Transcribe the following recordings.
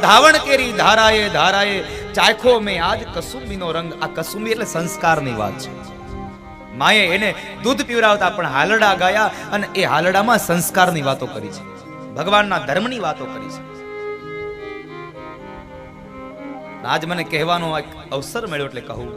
ધાવણ કેરી ધારાએ ધારાએ ચાખો મેં આજ કસુંબીનો રંગ. આ કસુંબી એટલે સંસ્કારની વાત છે. માએ એને દૂધ પીવરાવતા પણ હાલડા ગાયા અને એ હાલડામાં સંસ્કારની વાતો કરી છે, ભગવાનના ધર્મની વાતો કરી છે. આજ મને કહેવાનો અવસર મળ્યો એટલે કહું.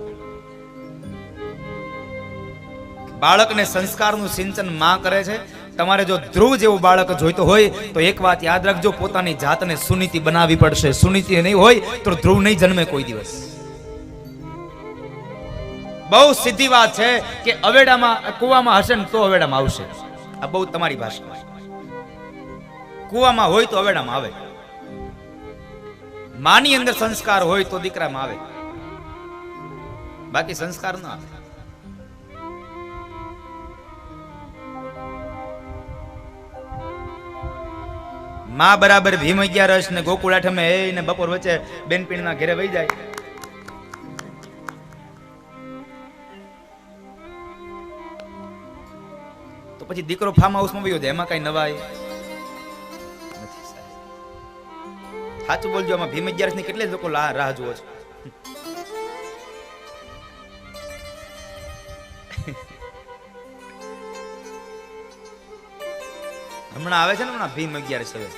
બાળકને સંસ્કારનું સિંચન માં કરે છે. તમારે જો ધ્રુવ જેવું બાળક જોઈતો હોય તો એક વાત યાદ રાખજો, પોતાની જાતને સુનીતિ બનાવવી પડશે. સુનીતિ નહીં હોય તો ધ્રુવ નહીં જન્મે કોઈ દિવસ. બહુ સીધી વાત છે કે અવેડામાં કુવામાં હશે ને તો અવેડામાં આવશે. આ બહુ તમારી ભાષા. કુવામાં હોય તો અવેડામાં આવે. માની અંદર સંસ્કાર હોય તો દીકરામાં આવે, બાકી સંસ્કાર ના આવે. માં બરાબર ભીમ 11 ને ગોકુળ આઠમે ને બપોર વચ્ચે બેનપીણના ઘરે વહી જાય. તો પછી દીકરો ફાર્મ હાઉસમાં વયો જાય, એમાં કઈ નવાઈ નથી. સાચું બોલજો, આમાં ભીમ 11 ની કેટલે લોકો રાહ જુઓ છો? હમણાં આવે છે ને, હમણાં ભીમ 11 હવે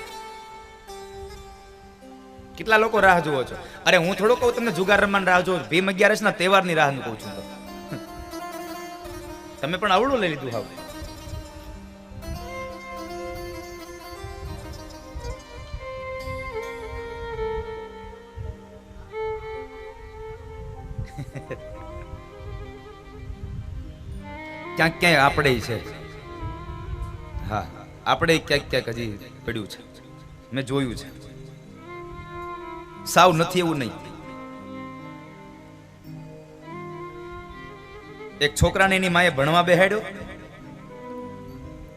કેટલા લોકો રાહ જુઓ છો? અરે હું થોડો કહું તમને જુગાર રમવાની રાહ જોઉં, ભીમ 11 ના તહેવારની રાહ કહું છું. તમે પણ આવડું લઈ લીધું. હાવ ક્યાંક ક્યાંય આપણે છે. હા, આપણે ક્યાંક ક્યાંક હજી પડ્યું છે, મેં જોયું છે. સાવ નથી એવું નહીં. એક છોકરાને એની માએ ભણવા બેહાડ્યો.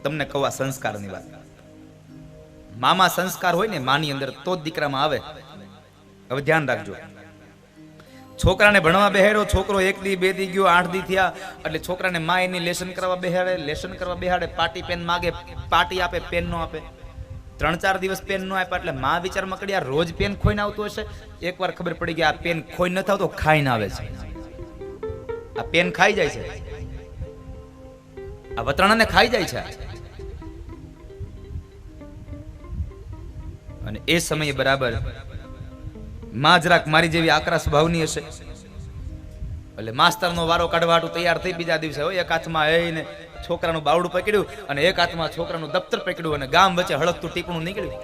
તમને કહું આ સંસ્કારની વાત. મામા સંસ્કાર હોય ને માની અંદર તો જ દીકરામાં આવે. હવે ધ્યાન રાખજો. છોકરાને ભણવા બેહાડ્યો, છોકરો 1 દી 2 દી ગયો, 8 દી થયા એટલે છોકરાને માં એની લેસન કરવા બેહાડે. પાટી પેન માગે, પાટી આપે, પેન નો આપે. 3-4 દિવસ પેન નો આપ્યા એટલે માં વિચારમાં કરી, આ રોજ પેન ખોઈને આવતું હશે. એકવાર ખબર પડી ગઈ આ પેન ખોઈ ન આવતો, ખાઈને આવે છે. આ પેન ખાઈ જાય છે, આ વતરાણાને ખાઈ જાય છે. અને એ સમયે બરાબર માં જરાક મારી જેવી આકરા સ્વભાવની હશે એટલે માસ્તરનો વારો કાઢવાટું તૈયાર થઈ. બીજા દિવસે એક હાથમાં એને છોકરાનું બાવડું પકડ્યું અને એક હાથમાં છોકરાનું દફતર પકડ્યું અને ગામ વચ્ચે હળકતું ટીપણું નીકળ્યું.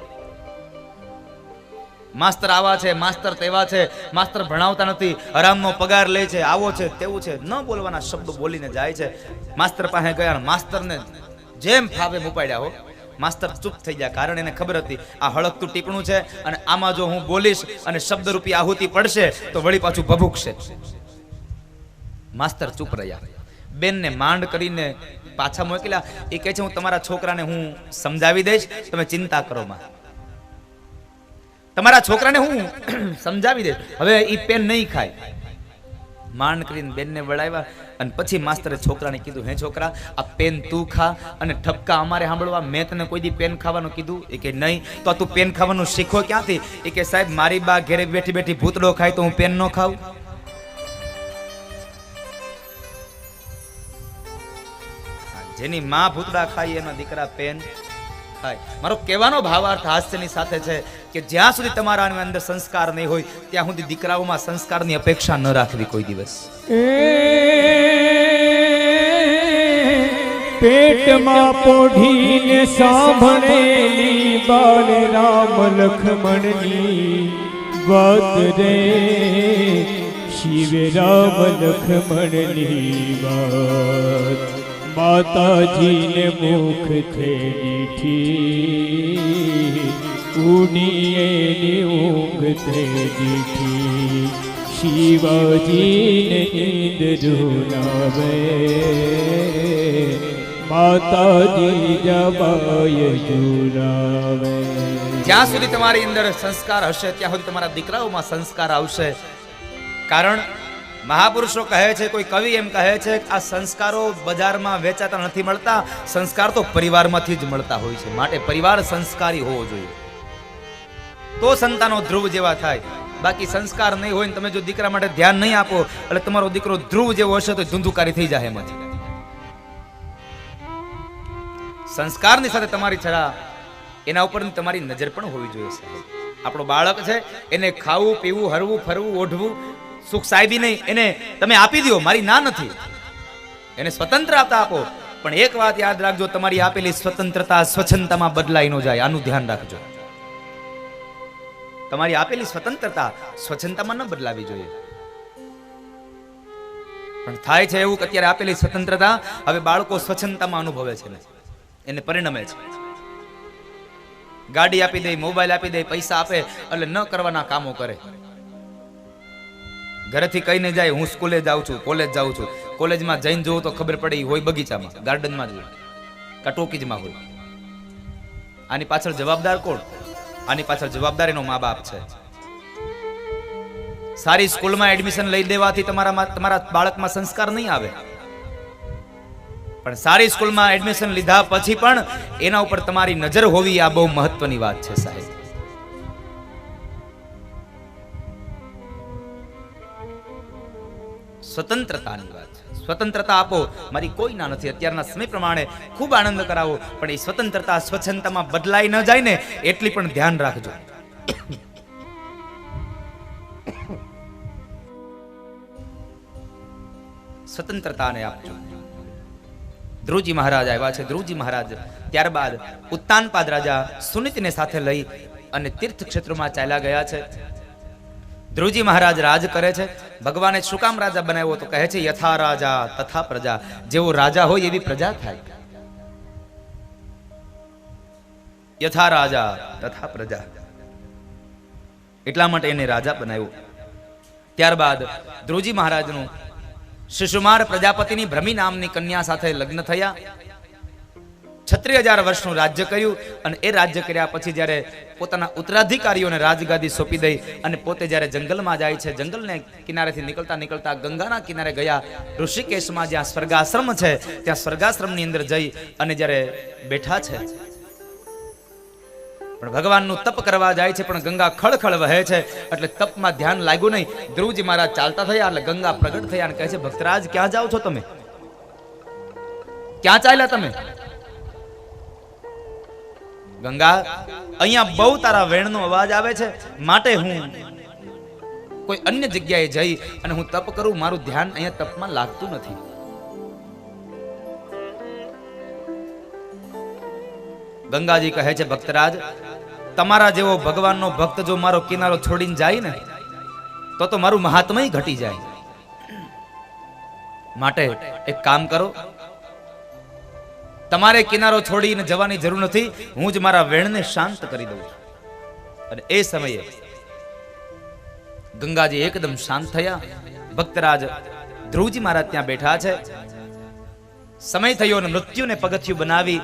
માસ્તર આવા છે, માસ્તર તેવા છે, માસ્તર ભણાવતા નથી, હરામનો પગાર લે છે, આવો છે, તેવું છે, ન બોલવાના શબ્દો બોલીને જાય છે. માસ્તર પાસે ગયા, માસ્તરને જેમ ફાવે મુપાડ્યા. હો, માસ્તર ચૂપ થઈ ગયા, કારણ એને ખબર હતી આ હળકતું ટીપણું છે અને આમાં જો હું બોલીશ અને શબ્દરૂપી આહુતિ પડશે તો વળી પાછું ભભૂકશે. માસ્તર ચૂપ રહ્યા. બેનને માંડ કરીને પાછા મોકલ્યા. એ કહે છે હું તમારા છોકરાને હું સમજાવી દઈશ, તમે ચિંતા કરો માં. તમારા છોકરાને હું સમજાવી દઈશ, હવે ઈ પેન નહીં ખાય. માંડ કરીને બેનને વળાવ્યા અને પછી માસ્તરે છોકરાને કીધું, હે છોકરા, આ પેન તું ખા અને ઠપકા અમારે સાંભળવા. મેં તને કોઈ દી પેન ખાવાનું કીધું? એ કે નહીં. તો તું પેન ખાવાનું શીખો ક્યાંથી? એ કે સાહેબ મારી બા ઘરે બેઠી બેઠી ભૂતડો ખાય તો હું પેન ન ખાઉં? જેની માં ભૂતડા ખાય એના દીકરા પેન ખાય. મારો કહેવાનો ભાવાર્થ હાસ્યની સાથે છે કે જ્યાં સુધી તમારા અંદર સંસ્કાર નહીં હોય ત્યાં સુધી દીકરાઓમાં સંસ્કારની અપેક્ષા ન રાખવી કોઈ દિવસ. પેટમાં પોઢીને સાંભળેલી બાલ રામ લખમણની વાત રે, શિવ રામ લખમણની વાત માતાજીને મુખ થઈ દીઠી, ઉડીએની ઊંઘ થઈ દીઠી, શિવાજીને ઈંદ ઝુલાવે, માતાજી જબાય ઝુલાવે. જ્યાં સુધી તમારી અંદર સંસ્કાર હશે ત્યાં સુધી તમારા દીકરાઓમાં સંસ્કાર આવશે. કારણ મહાપુરુષો કહે છે, કોઈ કવિ એમ કહે છે કે આ સંસ્કારો બજારમાં વેચાતા નથી મળતા, સંસ્કાર તો પરિવારમાંથી જ મળતા હોય છે. માટે પરિવાર સંસ્કારી હોવો જોઈએ. તો સંતાનો ધ્રુવ જેવા થાય. બાકી સંસ્કાર નહીં હોય ને તમે જો દીકરા માટે ધ્યાન નહીં આપો એટલે તમારો દીકરો ધ્રુવ જેવો હશે તો ધુંધુકારી થઈ જાય એમાંથી. સંસ્કારની સાથે તમારી છડા એના ઉપર તમારી નજર પણ હોવી જોઈએ સાહેબ. આપણો બાળક છે એને ખાવું પીવું હરવું ફરવું ઓઢવું સુખ સાહેબી નહીં એને તમે આપી દો, મારી ના નથી. એને સ્વતંત્રતા આપો, પણ એક વાત યાદ રાખજો, તમારી આપેલી સ્વતંત્રતા સ્વચ્છંદતામાં બદલાઈ ન જાય, આનું ધ્યાન રાખજો. તમારી આપેલી સ્વતંત્રતા સ્વચ્છંદતામાં ન બદલાવી જોઈએ. પણ થાય છે એવું કે અત્યારે આપેલી સ્વતંત્રતા હવે બાળકો સ્વચ્છંદતામાં અનુભવે છે, એને પરિણમે છે. ગાડી આપી દે, મોબાઈલ આપી દે, પૈસા આપે એટલે ન કરવાના કામો કરે. ઘરેથી કહીને જાય હું સ્કૂલે જાઉં છું, કોલેજ જાઉં છું. કોલેજમાં જઈને જોઉં તો ખબર પડે હોય બગીચામાં, ગાર્ડનમાં જ હોય, ટોકીજમાં હોય. આની પાછળ જવાબદાર કોણ? આની પાછળ જવાબદાર એનો મા બાપ છે. સારી સ્કૂલમાં એડમિશન લઈ દેવાથી તમારા બાળકમાં સંસ્કાર નહીં આવે, પણ સારી સ્કૂલમાં એડમિશન લીધા પછી પણ એના ઉપર તમારી નજર હોવી આ બહુ મહત્વની વાત છે સાહેબ. સ્વતંત્રતાની વાત, સ્વતંત્રતા આપો, મારી કોઈ ના નથી. અત્યારના સમય પ્રમાણે ખૂબ આનંદ કરાવો, પણ એ સ્વતંત્રતા સ્વચ્છંદતામાં બદલાઈ ન જાય ને એટલી પણ ધ્યાન રાખજો. સ્વતંત્રતાને આપજો. ધ્રુવજી મહારાજ આવ્યા છે. ધ્રુવજી મહારાજ ત્યારબાદ ઉત્તાનપાદ રાજા સુનીતિને સાથે લઈ અને તીર્થ ક્ષેત્રમાં ચાલ્યા ગયા છે. ધ્રુવજી મહારાજ રાજ કરે છે. ભગવાને શું કામ રાજા બનાવ્યો તો કહે છે યથા રાજા તથા પ્રજા. જેવો રાજા હોય એવી પ્રજા થાય. યથા રાજા તથા પ્રજા, એટલા માટે એને રાજા બનાવ્યો. ત્યારબાદ ધ્રુવજી મહારાજનું શિશુમાર પ્રજાપતિની ભ્રમી નામની કન્યા સાથે લગ્ન થયા. 36,000 વર્ષનું રાજ્ય કર્યું અને એ રાજ્ય કર્યા પછી જ્યારે પોતાના ઉત્તરાધિકારીઓને રાજગાદી સોંપી દઈ અને પોતે જ્યારે જંગલમાં જાય છે, જંગલને કિનારેથી નીકળતા નીકળતા ગંગાના કિનારે ગયા. ઋષિકેશમાં જ્યાં સ્વર્ગાશ્રમ છે ત્યાં સ્વર્ગાશ્રમની અંદર જઈ અને જ્યારે બેઠા છે, પણ ભગવાનનું તપ કરવા જાય છે, પણ ગંગા ખળખળ વહે છે એટલે તપમાં ધ્યાન લાગ્યું નહીં. ધ્રુવજી મહારાજ ચાલતા થયા એટલે ગંગા પ્રગટ થયા અને કહે છે ભક્તરાજ ક્યાં જાઓ છો તમે? ક્યાં ચાલ્યા તમે? ગંગા, અહીંયા બહુ તારા વેણનો અવાજ આવે છે, માટે હું કોઈ અન્ય જગ્યાએ જઈ અને હું તપ કરું, મારું ધ્યાન અહીંયા તપમાં લાગતું નથી. ગંગાજી કહે છે ભક્તરાજ, તમારા જેવો ભગવાનનો ભક્ત જો મારો કિનારો છોડીને જાય ને તો મારું મહાત્મય ઘટી જાય. માટે એક કામ કરો, તમારે કિનારો છોડીને જવાની જરૂર નથી, હું જ મારા વેણને શાંત કરી દઉં છું. અને એ સમયે ગંગાજી એકદમ શાંત થયા. ભક્તરાજ ધ્રુવજી મહારાજ ત્યાં બેઠા છે. સમય થયો અને મૃત્યુને પગથિયું બનાવી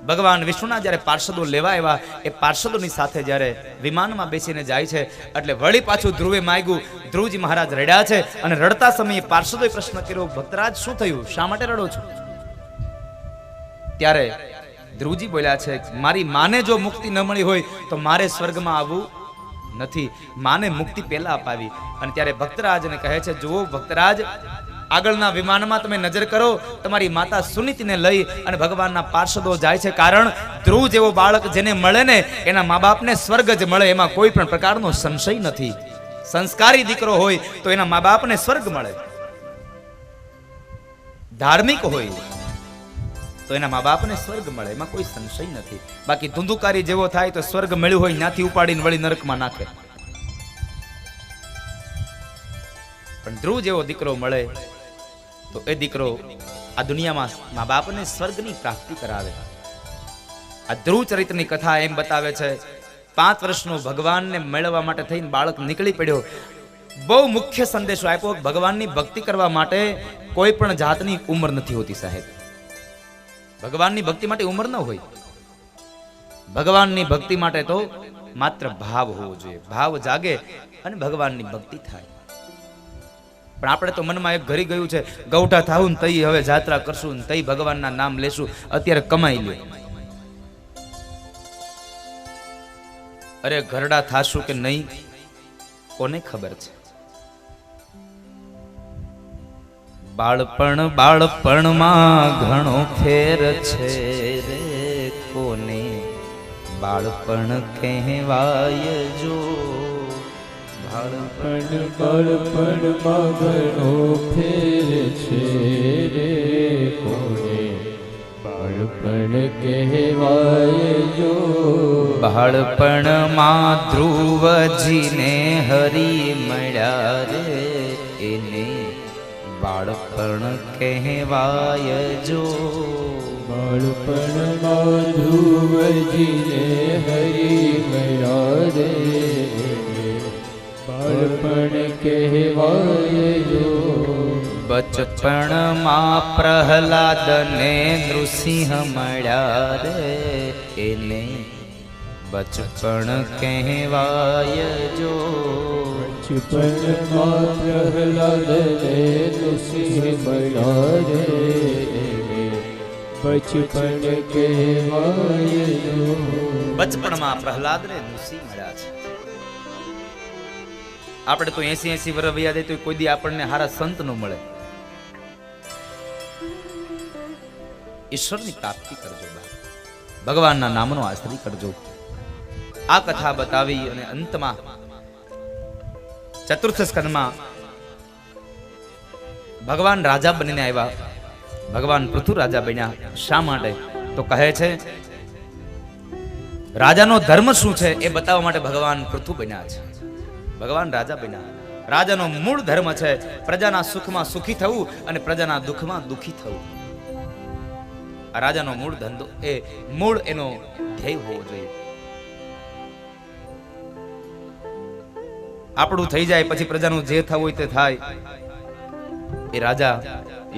ભગવાન વિષ્ણુના જ્યારે પાર્ષદો લેવા આવ્યા, એ પાર્ષદોની સાથે જ્યારે વિમાનમાં બેસીને જાય છે એટલે વળી પાછું ધ્રુવે માંગ્યું. ધ્રુવજી મહારાજ રડ્યા છે અને રડતા સમયે પાર્ષદોએ પ્રશ્ન કર્યો ભક્તરાજ શું થયું, શા માટે રડો છો? ત્યારે ધ્રુવજી બોલ્યા છે મારી માને જો મુક્તિ ન મળી હોય તો મારે સ્વર્ગમાં આવવું નથી, માને મુક્તિ પહેલા અપાવી. અને ત્યારે ભક્તરાજને કહે છે જુઓ ભક્તરાજ, આગળના વિમાનમાં તમે નજર કરો, તમારી માતા સુનીતિને લઈ અને ભગવાનના પાર્ષદો જાય છે. કારણ ધ્રુવ જેવો બાળક જેને મળે ને એના મા બાપને સ્વર્ગ જ મળે, એમાં કોઈ પણ પ્રકારનો સંશય નથી. સંસ્કારી દીકરો હોય તો એના મા બાપને સ્વર્ગ મળે, ધાર્મિક હોય તો એના મા બાપને સ્વર્ગ મળે, એમાં કોઈ સંશય નથી. બાકી ધુંધુકારી જેવો થાય તો સ્વર્ગ મળ્યું હોય ત્યાંથી ઉપાડીને વળી નરકમાં નાખે. પણ ધ્રુવ જેવો દીકરો મળે તો એ દીકરો આ દુનિયામાં મા બાપને સ્વર્ગની પ્રાપ્તિ કરાવે. આ ધ્રુવ ચરિત્રની કથા એમ બતાવે છે 5 વર્ષનો ભગવાનને મેળવવા માટે થઈને બાળક નીકળી પડ્યો. બહુ મુખ્ય સંદેશો આપ્યો, ભગવાનની ભક્તિ કરવા માટે કોઈ પણ જાતની ઉંમર નથી હોતી સાહેબ. ભગવાનની ભક્તિ માટે ઉંમર ન હોય. ભગવાનની ભક્તિ માટે તો માત્ર ભાવ હોવો જોઈએ. ભાવ જાગે અને ભગવાનની ભક્તિ થાય. પણ આપણે તો મનમાં એક ઘરી ગયું છે ગૌઠા થાવું ને તઈ હવે જાત્રા કરશું ને તઈ ભગવાનના નામ લેશું, અત્યારે કમાઈ લ્યો. અરે ઘરડા થાશું કે નહીં કોને ખબર છે. બાળપણમાં ઘણો ફેર છે રે કોને બાળપણ કહેવાય જો. બાળપણમાં ઘણો ફેર છે રે કોને બાળપણ કહેવાય જો. બાળપણમાં ધ્રુવજીને હરી મળ્યા રે એને બાળપણ કહેવાય જો. બાળપણમાં ધ્રુવજીને હરી મળ્યા રે બાળપણ કહેવાય જો. બચપણમાં પ્રહલાદને નૃસિંહ મળ્યા રે એને બચપણ કહેવાય જો. બચપણમાં પ્રહલાદને નૃસિંહ મળ્યા રે બચપણ કહેવાય જો. બચપણમાં પ્રહલાદને નૃસિંહ મળ્યા છે. આપણે તો 80 વર્ષ વયા જાય તો કોઈ દી આપણને હારા સંત ન મળે. ઈશ્વરની પ્રાપ્તિ કરજો, ભગવાનના નામનો આશ્રય કરજો. આ કથા બતાવી અને અંતમાં ચતુર્થ સ્કંદમાં ભગવાન રાજા બનીને આવ્યા. ભગવાન પૃથુ રાજા બન્યા. શા માટે? તો કહે છે રાજાનો ધર્મ શું છે એ બતાવવા માટે ભગવાન પૃથુ બન્યા છે. ભગવાન રાજા બન્યા. રાજાનો મૂળ ધર્મ છે પ્રજાના સુખમાં સુખી થવું અને પ્રજાના દુઃખમાં દુઃખી થવું. આ રાજાનો મૂળ ધંધો એ મૂળ એનો ધ્યેય હોવો જોઈએ. આપણું થઈ જાય પછી પ્રજાનું જે થવું હોય તે થાય એ રાજા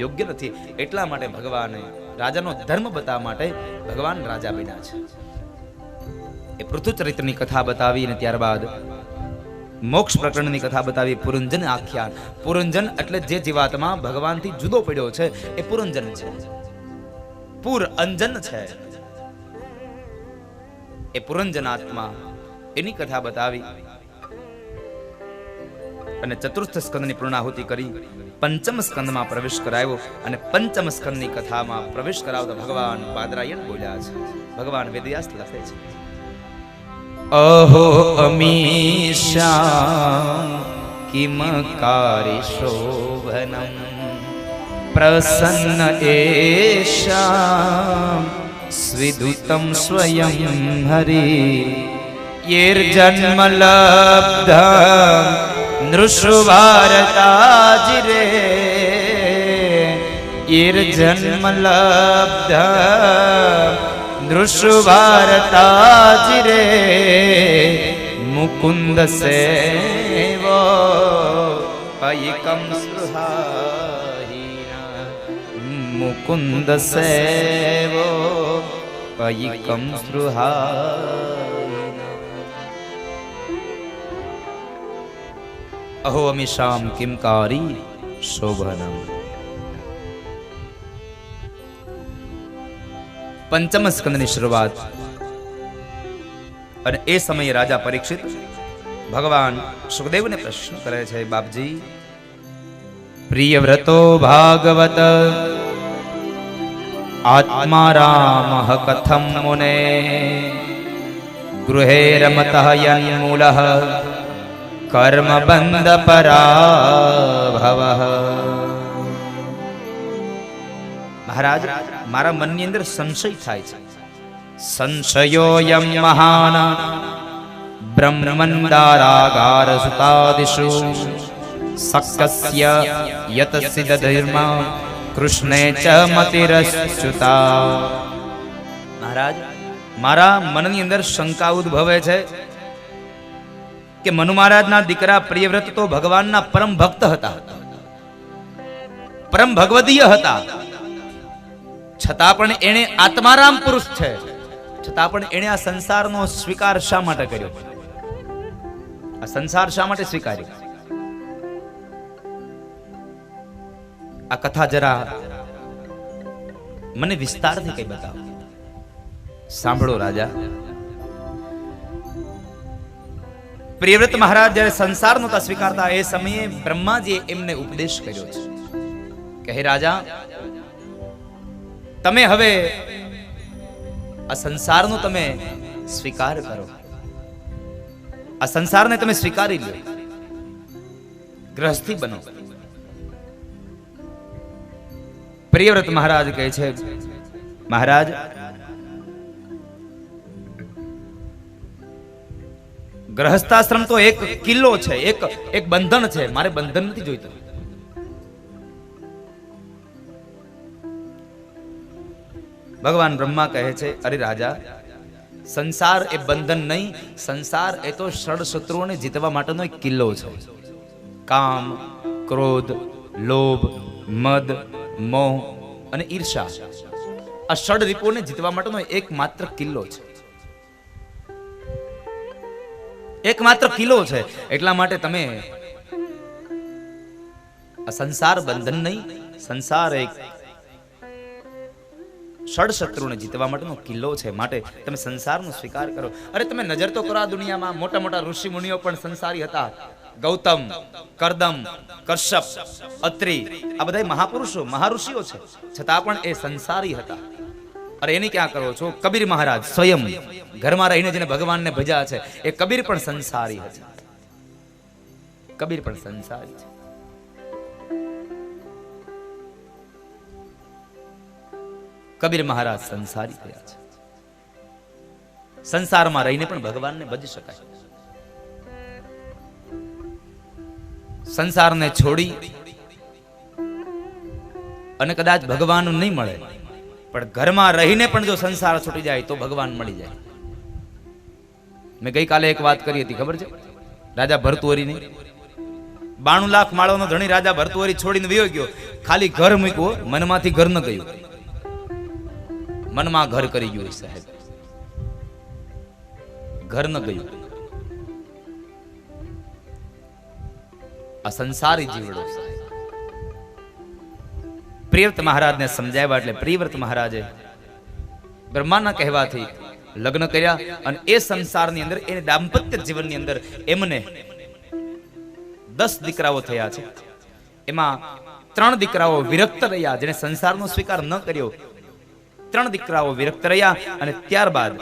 યોગ્ય નથી. એટલા માટે ભગવાને રાજાનો ધર્મ બતાવવા માટે ભગવાન રાજા બન્યા છે. એ પૃથુ ચરિત્રની કથા બતાવી અને ત્યારબાદ મોક્ષ પ્રકરણની કથા બતાવી. પુરંજન આખ્યાન. પુરંજન એટલે જે જીવાત્મા ભગવાનથી જુદો પડ્યો છે એ પુરંજન છે. પુર અંજન છે એ પુરંજન આત્મા. એની કથા બતાવી અને ચતુર્થ સ્કંદની પૂર્ણાહુતિ કરી પંચમ સ્કંદમાં પ્રવેશ કરાવ્યો. અને પંચમ સ્કંદની કથામાં પ્રવેશ કરાવતા ભગવાન બાદરાયણ બોલ્યા છે. ભગવાન વેદવ્યાસ લખે છે અહો અમીશામ કિમકારી શોભનમ પ્રસન્ન એશામ સ્વિદુતમ સ્વયં હરિ યેર્જન્મ લબ્ધમ નૃષુવારતાજિરે યેર્જન્મ લબ્ધમ નૃષુવારતાજિરે મુકુંદ સેવો પયિકમ સ્પૃહાહીના મુકુંદ સેવો પયિકમ સ્પૃહાહીના. અહો અમીશામ કિમકારી શોભનમ. પંચમ સ્કંદની શરૂઆત. અને એ સમયે રાજા પરીક્ષિત ભગવાન સુખદેવને પ્રશ્ન કરે છે બાપજી પ્રિયવ્રતો ભાગવત આત્મા રામ કથમ મુને ગૃહે રમત યન્મૂલ કર્મ બંધ પરાભવ. મહારાજ મારા મનની અંદર સંશય થાય છે. સંશયોયમ મહાન બ્રહ્મંદારાગાર સુતાદિષુ સક્કસ્ય યત સિદ્ધ ધર્મ કૃષ્ણે ચ મતિરશ્ચુતા. મહારાજ મારા મનની અંદર શંકા ઉદ્ભવે છે કે મનુ મહારાજના દીકરા પ્રિયવ્રત તો ભગવાનના પરમ ભક્ત હતા, પરમ ભગવદીય હતા, છતાં પણ એણે આત્મારામ પુરુષ છે, છતાં પણ એણે આ સંસારનો સ્વીકાર શા માટે કર્યો? આ સંસાર શા માટે સ્વીકાર્યો? આ કથા જરા મને વિસ્તારથી કઈ બતાવો. સાંભળો રાજા. પ્રિયવ્રત મહારાજ જ્યારે સંસાર નહોતા સ્વીકારતા એ સમયે બ્રહ્માજીએ એમને ઉપદેશ કર્યો છે કે હે રાજા, તમે હવે આ સંસારનો તમે સ્વીકાર કરો, આ સંસારને તમે સ્વીકારી લો, ગ્રહસ્થી બનો. પ્રિયવ્રત મહારાજ કહે છે, મહારાજ ગ્રહસ્થાશ્રમ તો એક કિલ્લો છે, એક બંધન છે, મારે બંધન નથી જોઈતું. ભગવાન બ્રહ્મા કહે છે, અરે રાજા, સંસાર એ બંધન નહીં, સંસાર એ તો ષડ શત્રુઓને જીતવા માટેનો એક કિલ્લો છે. કામ, ક્રોધ, લોભ, મદ, મોહ અને ઈર્ષા, આ ષડ રીપોને જીતવા માટેનો એકમાત્ર કિલ્લો છે, એકમાત્ર કિલ્લો છે. એટલા માટે તમે આ સંસાર બંધન નહીં, સંસાર એક ષડ શત્રુને જીતવા માટેનો કિલ્લો છે, માટે તમે સંસારનો સ્વીકાર કરો. અરે તમે નજર તો કરો આ દુનિયામાં, મોટા મોટા ઋષિ મુનિઓ પણ સંસારી હતા. ગૌતમ, કરદમ, કશ્યપ, અત્રિ, આ બધા મહાપુરુષો મહાઋષિઓ છે, છતાં પણ એ સંસારી હતા. અરે એની ક્યાં કરો છો? કબીર મહારાજ સ્વયં ઘરમાં રહીને જેને ભગવાનને ભજ્યા છે એ કબીર પણ સંસારી હતા. કબીર પણ સંસારી છે. કબીર મહારાજ સંસારી થયા છે. સંસારમાં રહીને પણ ભગવાનને ભજી શકાય. સંસારને છોડી અને કદાચ ભગવાન નહીં મળે, પણ ઘરમાં રહીને પણ જો સંસાર છૂટી જાય તો ભગવાન મળી જાય. મેં ગઈકાલે એક વાત કરી હતી, ખબર છે? રાજા ભરતુહરીની 92 લાખ માળોનો ધણી રાજા ભરતુહરી છોડીને વયો ગયો. ખાલી ઘર મૂક્યું, મનમાંથી ઘર ન ગયું, મનમાં ઘર કરી ગયું. સાહેબ ઘર ન ગયું. આ સંસારી જીવડો. પ્રિયવ્રત મહારાજને સમજાવ્યા એટલે પ્રિયવ્રત મહારાજે બ્રહ્માના કહેવાથી લગ્ન કર્યા અને એ સંસારની અંદર, એ દાંપત્ય જીવનની અંદર એમને 10 દીકરાઓ થયા છે. એમાં 3 દીકરાઓ વિરક્ત રહ્યા, જેને સંસારનો સ્વીકાર ન કર્યો. 3 દીકરાઓ વિરક્ત રહ્યા અને ત્યારબાદ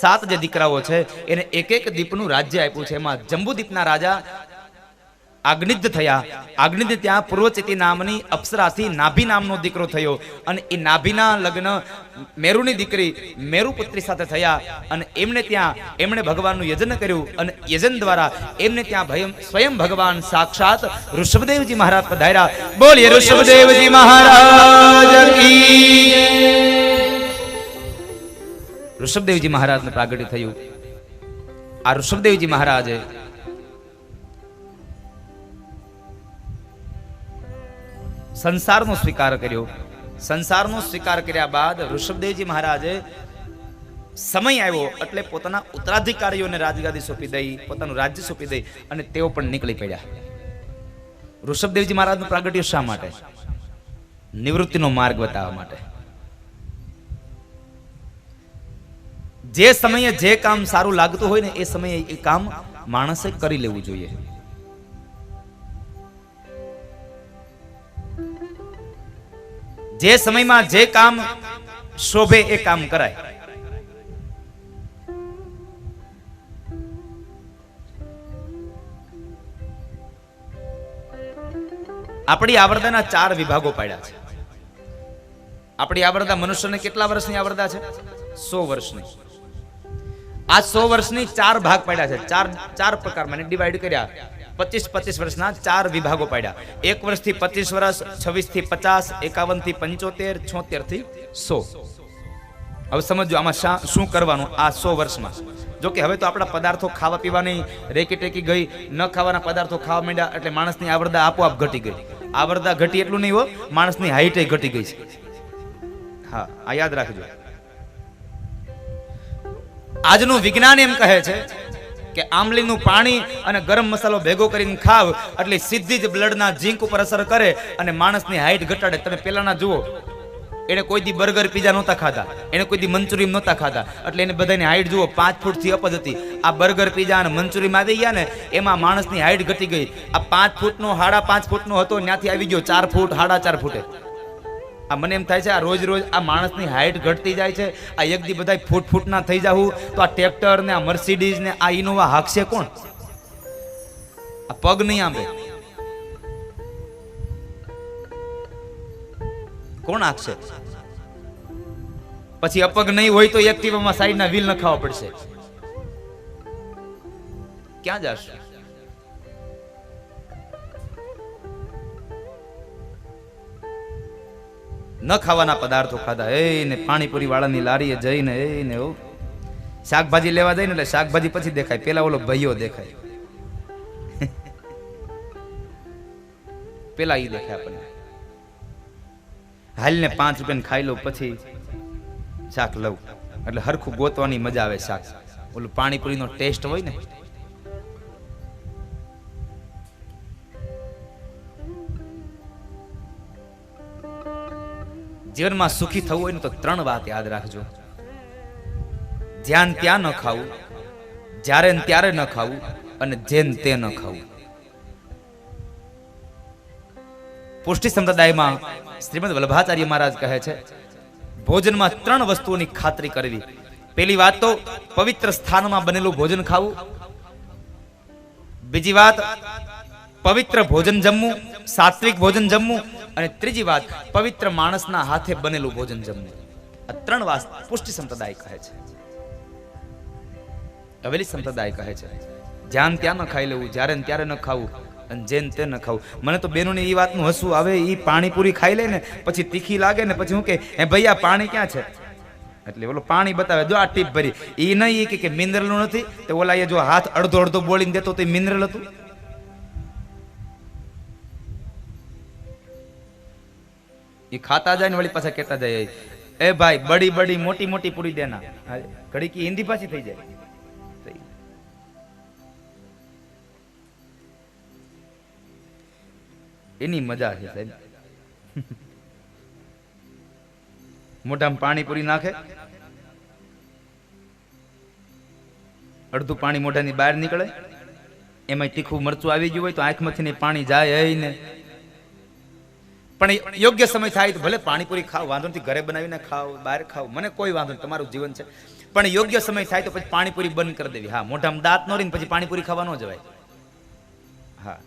7 જે દીકરાઓ છે એને એક દીપનું રાજ્ય આપ્યું છે. એમાં જંબુદીપના રાજા આગ્નિદ્ધ થયા. આગ્નિદ્ધ ત્યાં પૂર્વચિતિ નામની અપ્સરાથી નાભી નામનો દીકરો થયો અને એ નાભીના લગ્ન મેરુની દીકરી મેરુપુત્રી સાથે થયા અને એમણે ભગવાનનું યજન કર્યું અને યજન દ્વારા એમને ત્યાં સ્વયં ભગવાન સાક્ષાત ઋષભદેવજી મહારાજ પધાર્યા. બોલીએ ઋષભદેવજી મહારાજ કી. ઋષભદેવજી મહારાજનું પ્રાગટ્ય થયું. આ ઋષભદેવજી મહારાજે સંસારનો સ્વીકાર કર્યો. સંસારનો સ્વીકાર કર્યા બાદ ઋષભદેવજી મહારાજે સમય આવ્યો એટલે પોતાના ઉત્તરાધિકારીઓને રાજગાદી સોંપી દઈ, પોતાનું રાજ્ય સોંપી દઈ અને તેઓ પણ નીકળી પડ્યા. ઋષભદેવજી મહારાજનું પ્રાગટ્ય શા માટે? નિવૃત્તિનો માર્ગ બતાવવા માટે. જે સમયે જે કામ સારું લાગતું હોય ને એ સમયે એ કામ માણસે કરી લેવું જોઈએ. જે સમયમાં જે કામ શોભે એ કામ કરાય. આપણી આવરદાના 4 વિભાગો પાડ્યા છે. આપણી આવરદા મનુષ્યને કેટલા વર્ષની આવરદા છે? 100 વર્ષની. આ 100 વર્ષની 4 ભાગ પાડ્યા છે. ચાર પ્રકારમાં ડિવાઈડ કર્યા. 25 વર્ષના 4 વિભાગો પાડ્યા. 1 વર્ષથી 25 વર્ષ, 26 થી 50, 51 થી 75, 76 થી 100. હવે સમજો આમાં શું કરવાનું આ 100 વર્ષમાં. જો કે હવે તો આપણા પદાર્થો ખાવા પીવાની રેકી ટેકી ગઈ, ન ખાવાના પદાર્થો ખાવા માંડ્યા એટલે માણસની આવરદા આપોઆપ ઘટી ગઈ. આવરદા ઘટી એટલું નહીં હો, માણસની હાઈટ ઘટી ગઈ છે. હા, આ યાદ રાખજો. આજનું વિજ્ઞાન એમ કહે છે કે આમલીનું પાણી અને ગરમ મસાલો ભેગો કરીને ખાવ એટલે સીધી જ બ્લડના ઝીંક ઉપર અસર કરે અને માણસની હાઈટ ઘટાડે. તમે પેલાના જુઓ, એને કોઈ દી બર્ગર પીઝા નહોતા ખાધા, એને કોઈ દી મંચુરિયન નહોતા ખાધા, એટલે એને બધાની હાઈટ જુઓ 5 ફૂટથી અપ જ હતી. આ બર્ગર પીઝા અને મંચુરિયન આવી ગયા ને એમાં માણસની હાઈટ ઘટી ગઈ. આ 5 ફૂટનો 5.5 ફૂટનો હતો ત્યાંથી આવી ગયો 4 ફૂટ 4.5 ફૂટે. આ મને એમ થાય છે આ રોજ રોજ આ માણસની હાઈટ ઘટતી જાય છે. આ એક દી બધા ફૂટના થઈ જાવું તો આ ટ્રેક્ટર ને આ મર્સિડીઝ ને આ ઇનોવા હાંકશે કોણ? આ પગ નહીં આંબે, કોણ હાંકશે? પછી અપગ નહીં હોય તો એક્ટિવામાં સાઈડના વ્હીલ નખાવા પડશે. ક્યાં જશે? ન ખાવાના પદાર્થો ખાધા. ને પાણીપુરી વાળાની લારીએ જઈને ને શાકભાજી લેવા જઈને એટલે શાકભાજી પછી દેખાય, પેલા ઓલો ભાઈઓ દેખાય, પેલા ઈ દેખાય આપણને. હાલ ને 5 રૂપિયાને ખાઈ લઉં પછી શાક લઉં એટલે હરખું ગોતવાની મજા આવે. શાક ઓલું પાણીપુરીનો ટેસ્ટ હોય ને. જીવનમાં સુખી થવું હોય ને તો 3 વાત યાદ રાખજો. જ્યાં ત્યાં ન ખાવું, જ્યારે ને ત્યારે ન ખાવું, અને જેન તે ન ખાવું. પુષ્ટિ સંપ્રદાયમાં શ્રીમદ વલ્લભાચાર્ય મહારાજ કહે છે ભોજનમાં 3 વસ્તુઓની ખાતરી કરવી. પહેલી વાત તો પવિત્ર સ્થાનમાં બનેલું ભોજન ખાવું. બીજી વાત પવિત્ર ભોજન જમવું, સાત્વિક ભોજન જમવું. અને ત્રીજી વાત પવિત્ર માણસના હાથે બનેલું ભોજન જમવું. આ 3 વાત પુષ્ટિ સંપ્રદાય કહે છે. હવેલી સંપ્રદાય કહે છે જ્યાં ત્યાં ન ખાઈ લેવું, જ્યારે ને ત્યારે ન ખાવું, અને જેન તે ન ખાવું. મને તો બેનોને એ વાતનું હસવું આવે. એ પાણીપુરી ખાઈ લે ને પછી તીખી લાગે ને પછી હું કે હે ભાઈ આ પાણી ક્યાં છે? એટલે ઓલો પાણી બતાવે, જો આ ટીપ ભરી. એ નહીં કે મિનરલનું નથી, તો ઓલા એ જો હાથ અડધો અડધો બોલીને દેતો તો એ મિનરલ હતું. એ ખાતા જાય ને વળી પાછા કહેતા જાય એ ભાઈ બડી બડી મોટી મોટી પૂરી દેના. ઘડી કી હિન્દી પાછી થઈ જાય. એની મજા છે સાહેબ. મોઢામાં પાણીપુરી નાખે, અડધું પાણી મોઢાની બહાર નીકળે, એમાં તીખું મરચું આવી ગયું હોય તો આંખમાંથી પાણી જાય ને. પણ યોગ્ય સમય થાય તો ભલે પાણીપુરી ખાવ, વાંધો નથી, ઘરે બનાવીને ખાવ, બહાર ખાવ, મને કોઈ વાંધો નહીં, તમારું જીવન છે. પણ યોગ્ય સમય થાય તો પછી પાણીપુરી બંધ કરી દેવી. હા, મોઢામાં દાંત ન રહીને પછી પાણીપુરી ખાવા ન જવાય. હા,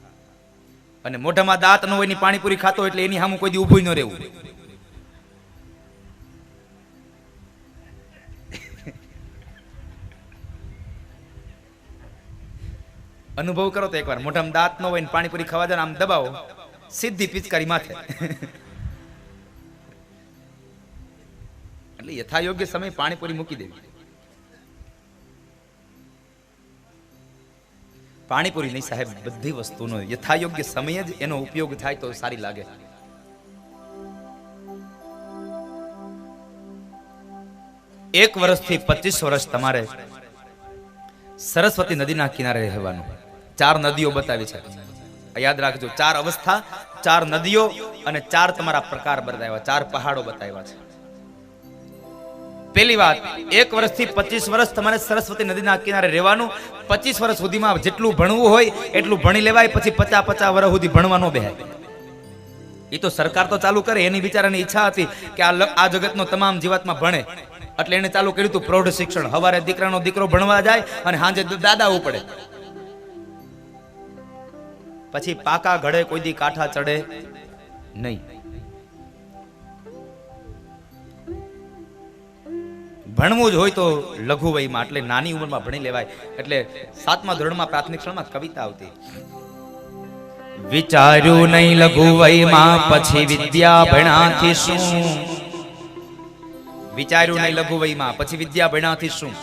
અને મોઢામાં દાંત ન હોય ની પાણીપુરી ખાતો એટલે એની સામે કોઈ દી ઊભું ન રહેવું. અનુભવ કરો તો એકવાર. મોઢામાં દાંત ન હોય ને પાણીપુરી ખાવા જાય, આમ દબાવો, સીધી પિચકારી માથે. એટલે યથાયોગ્ય સમય પાણીપુરી મૂકી દેવી. પાણીપુરી નહીં સાહેબ, બધી વસ્તુનો યથાયોગ્ય સમય જ એનો ઉપયોગ થાય તો સારી લાગે. એક વર્ષથી 25 વર્ષ તમારે સરસ્વતી નદીના કિનારે રહેવાનું. 4 નદીઓ બતાવી છે, યાદ રાખજો. 4 અવસ્થા, 4 નદીઓ અને 4 તમારા પ્રકાર બતાવ્યા, 4 પહાડો બતાવ્યા છે. પહેલી વાત, 1 વર્ષથી 25 વર્ષ તમારે સરસ્વતી નદીના કિનારે રહેવાનું. 25 વર્ષ સુધીમાં જેટલું ભણવું હોય એટલું ભણી લેવાય, પછી 50 વર્ષ સુધી ભણવા ન બેહાય. એ તો સરકાર તો ચાલુ કરે, એની બિચારાની ઈચ્છા હતી કે આ જગતનો તમામ જીવાત્મા ભણે, એટલે એને ચાલુ કર્યું હતું પ્રૌઢ શિક્ષણ. સવારે દીકરાનો દીકરો ભણવા જાય અને સાંજે દાદા ઉપડે. પછી પાકા ઘડે કોઈ દી કાંઠા ચડે નહીં. ભણવું જ હોય તો લઘુ વયમાં, એટલે નાની ઉંમરમાં ભણી લેવાય. એટલે 7મા ધોરણમાં પ્રાથમિક શાળામાં કવિતા આવતી, વિચાર્યું નહીં લઘુ વયમાં પછી વિદ્યા ભણાથી શું. વિચાર્યું નહીં લઘુ વયમાં પછી વિદ્યા ભણાથી શું.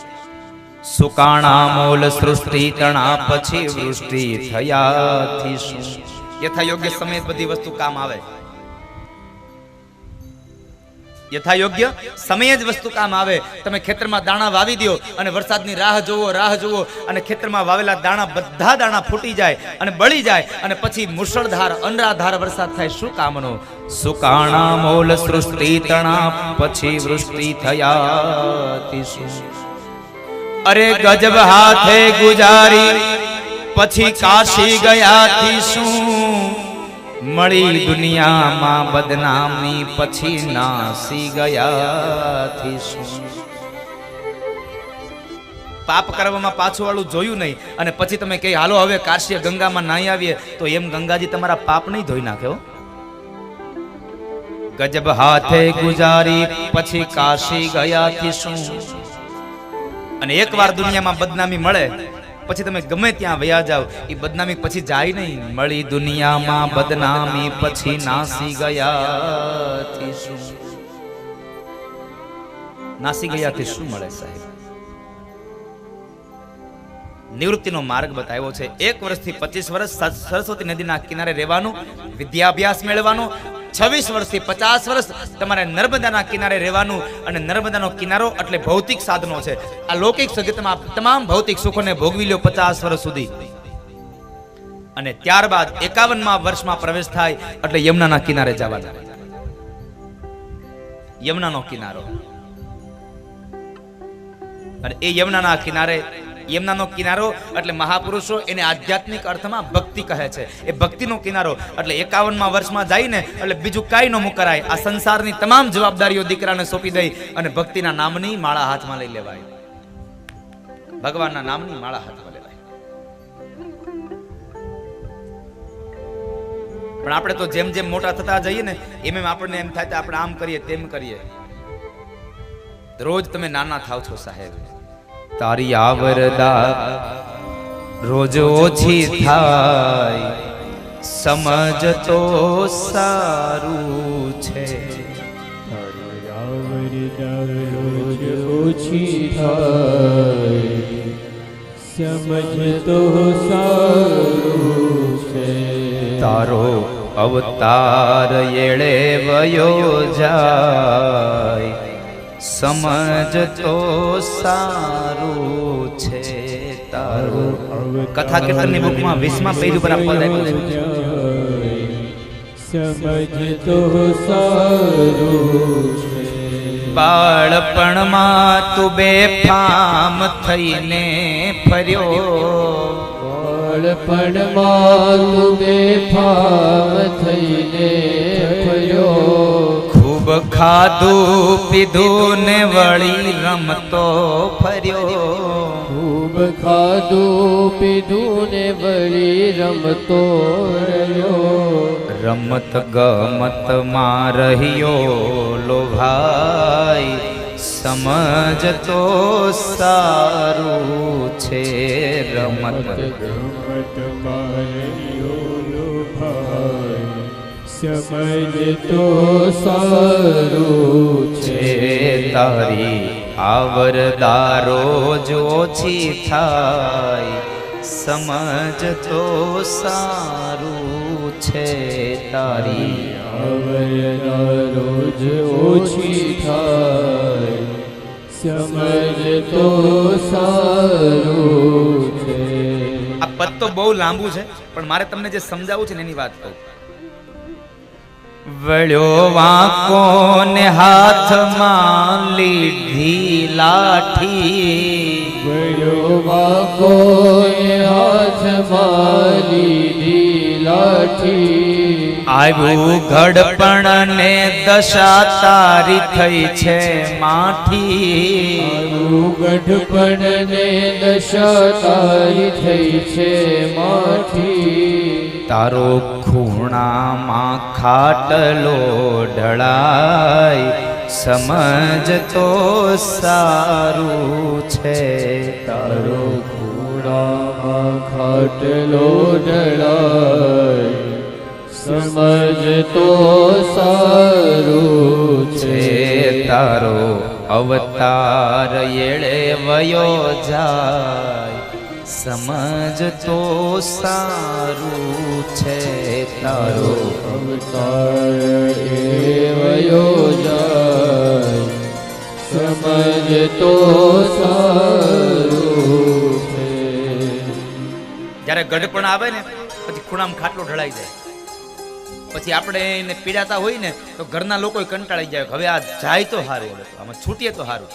સુકાણા મોલ સૃષ્ટિ તણા પછી વૃષ્ટિ થયાથી શું. યથા યોગ્ય સમયે બધી વસ્તુ કામ આવે. યથા યોગ્ય સમયે જ વસ્તુ કામ આવે. તમે ખેતરમાં દાણા વાવી દો અને વરસાદની રાહ જુઓ અને ખેતરમાં વાવેલા દાણા બધા દાણા ફૂટી જાય અને બળી જાય અને પછી મુશળધાર અનરાધાર વરસાદ થાય. શું કામનો? સુકાણા મોલ સૃષ્ટિ તણા પછી વૃષ્ટિ થયા. અરે ગજબ હાથે ગુજારી પછી કાશી ગયાથી શું? મળી દુનિયામાં બદનામી પછી નાસી ગયાથી શું? પાપ કરવામાં પાછું વાળું જોયું નહીં અને પછી તમે કહે હાલો હવે કાશી ગંગામાં નાહી આવીએ, તો એમ ગંગાજી તમારા પાપ નહીં ધોઈ નાખે હો. ગજબ હાથે ગુજારી પછી કાશી ગયાથી શું? અને એકવાર દુનિયામાં બદનામી મળે પછી તમે ગમે ત્યાં વયા જાવ, એ બદનામી પછી જાય નહીં. મળી દુનિયામાં બદનામી પછી નાસી ગયાથી શું? નાસી ગયાથી શું મળે સાહેબ? નિવૃત્તિનો માર્ગ બતાવ્યો છે. 1 વર્ષથી 25 વર્ષ સરસ્વતી નદીના કિનારે રહેવાનું, વિદ્યાભ્યાસ મેળવવાનો. 26 વર્ષથી 50 વર્ષ તમારે નર્મદાના કિનારે રહેવાનું. અને નર્મદાનો કિનારો એટલે ભૌતિક સાધનો છે. આ લૌકિક જગતમાં તમામ ભૌતિક સુખોને ભોગવી લ્યો 50 વર્ષ સુધી. અને ત્યારબાદ 51મા વર્ષમાં પ્રવેશ થાય એટલે યમુનાના કિનારે જવાના. યમુનાનો કિનારો, અને એ યમુનાનો કિનારો એટલે મહાપુરુષો એને આધ્યાત્મિક અર્થમાં ભક્તિ કહે છે. એ ભક્તિનો કિનારો એટલે 51મા વર્ષમાં જઈને એટલે બીજું કાંઈ ન મુકરાય. આ સંસારની તમામ જવાબદારીઓ દીકરાને સોંપી દઈ અને ભક્તિના નામની માળા હાથમાં લઈ લેવાય. ભગવાનના નામની માળા હાથમાં લેવાય. પણ આપણે તો જેમ જેમ મોટા થતા જઈએ ને એમ આપણને એમ થાય કે આપણે આમ કરીએ તેમ કરીએ. રોજ તમે નાના થાવ છો સાહેબ. તારી આવરદા રોજ ઓછી થાય, સમજ તો સારું છે. તારી આવરદા રોજ ઓછી થાય, સમજ તો સારું છે. તારો અવતાર એળે વયો જાય, સમજ તો સારું છે. તારો કથા કીર્તનની બુકમાં 20મા પેજ ઉપર આ પદ આપ્યું છે. સમજ તો સારું છે. બાળપણમાં તું બેફામ થઈને ફર્યો, બાળપણમાં તું બેફામ થઈને ફર્યો. ખૂબ ખાધું પીધું ને વળી રમતો ફર્યો. ખૂબ ખાધું પીધું ને વળી રમતો રહ્યો. રમત ગમત માં રહ્યો લોભાઈ, સમજ તો સારું છે. રમત ગમત માર્યો લોભાઈ, સમજ તો સારું છે. તારી આવરદારો જો ઓછી થાય, સમજ તો સારું છે. તારી આવરદા રોજ ઓછી થાય, સમજ તો સારું છે. આ પદ તો બહુ લાંબુ છે પણ મારે તમને જે સમજાવવું છે ને એની વાત કહું. વળ્યો વાંકો ને હાથમાં લીધી લાઠી, વળ્યો વાંકો ને હાથમાં લીધી લાઠી. આવ્યું ઘડપણ ને દશા તારી થઈ છે માઠી. આવ્યું ગઢપણ ને દશા તારી થઈ છે માઠી. તારો ખૂણામાં ખાટલો ઢળાય, સમજ તો સારું છે. તારો ખૂણામાં ખાટલો ઢળાય, સમજ તો સારું છે. તારો અવતાર એળે વયો જાય, સમજ તો સારું છે. તારો અવતાર એ વયો જાય, સમજતો સારું છે. જ્યારે ગઢપણ આવે ને પછી ખૂણામાં ખાટલો ઢળાઈ જાય, પછી આપણે એને પીડાતા હોય ને તો ઘરના લોકો કંટાળી જાય, હવે આ જાય તો સારું, હવે તો આમાં છૂટીએ તો સારું.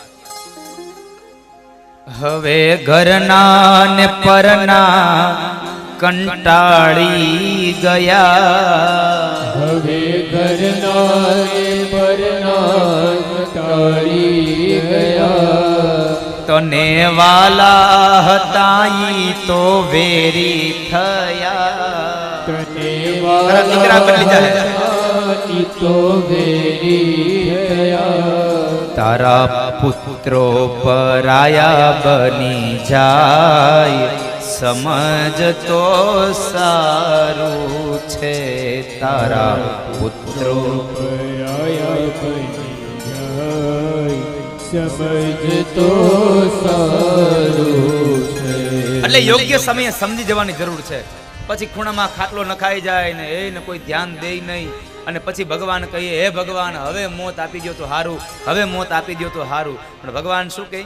હવે ઘરના ને પરના કંટાળી ગયા, હવે ઘરના પરના કંટાળી ગયા. તને વાલા હતા ઈ તો વેરી થયા. તને દીકરા બદલી જાય. ઈ તો વેરી થયા. તારા પુત્રો પરાયા બની જાય, સમજ તો સારું છે. તારા પુત્રો પરાયા બની જાય, સમજ તો સારું છે. એટલે યોગ્ય સમયે સમજી જવાની જરૂર છે. પછી ખૂણામાં ખાટલો નખાઈ જાય ને એને કોઈ ધ્યાન દે નહીં, અને પછી ભગવાન કહીએ હે ભગવાન હવે મોત આપી દો તો હારું, હવે મોત આપી દો તો હારું. પણ ભગવાન શું કહે?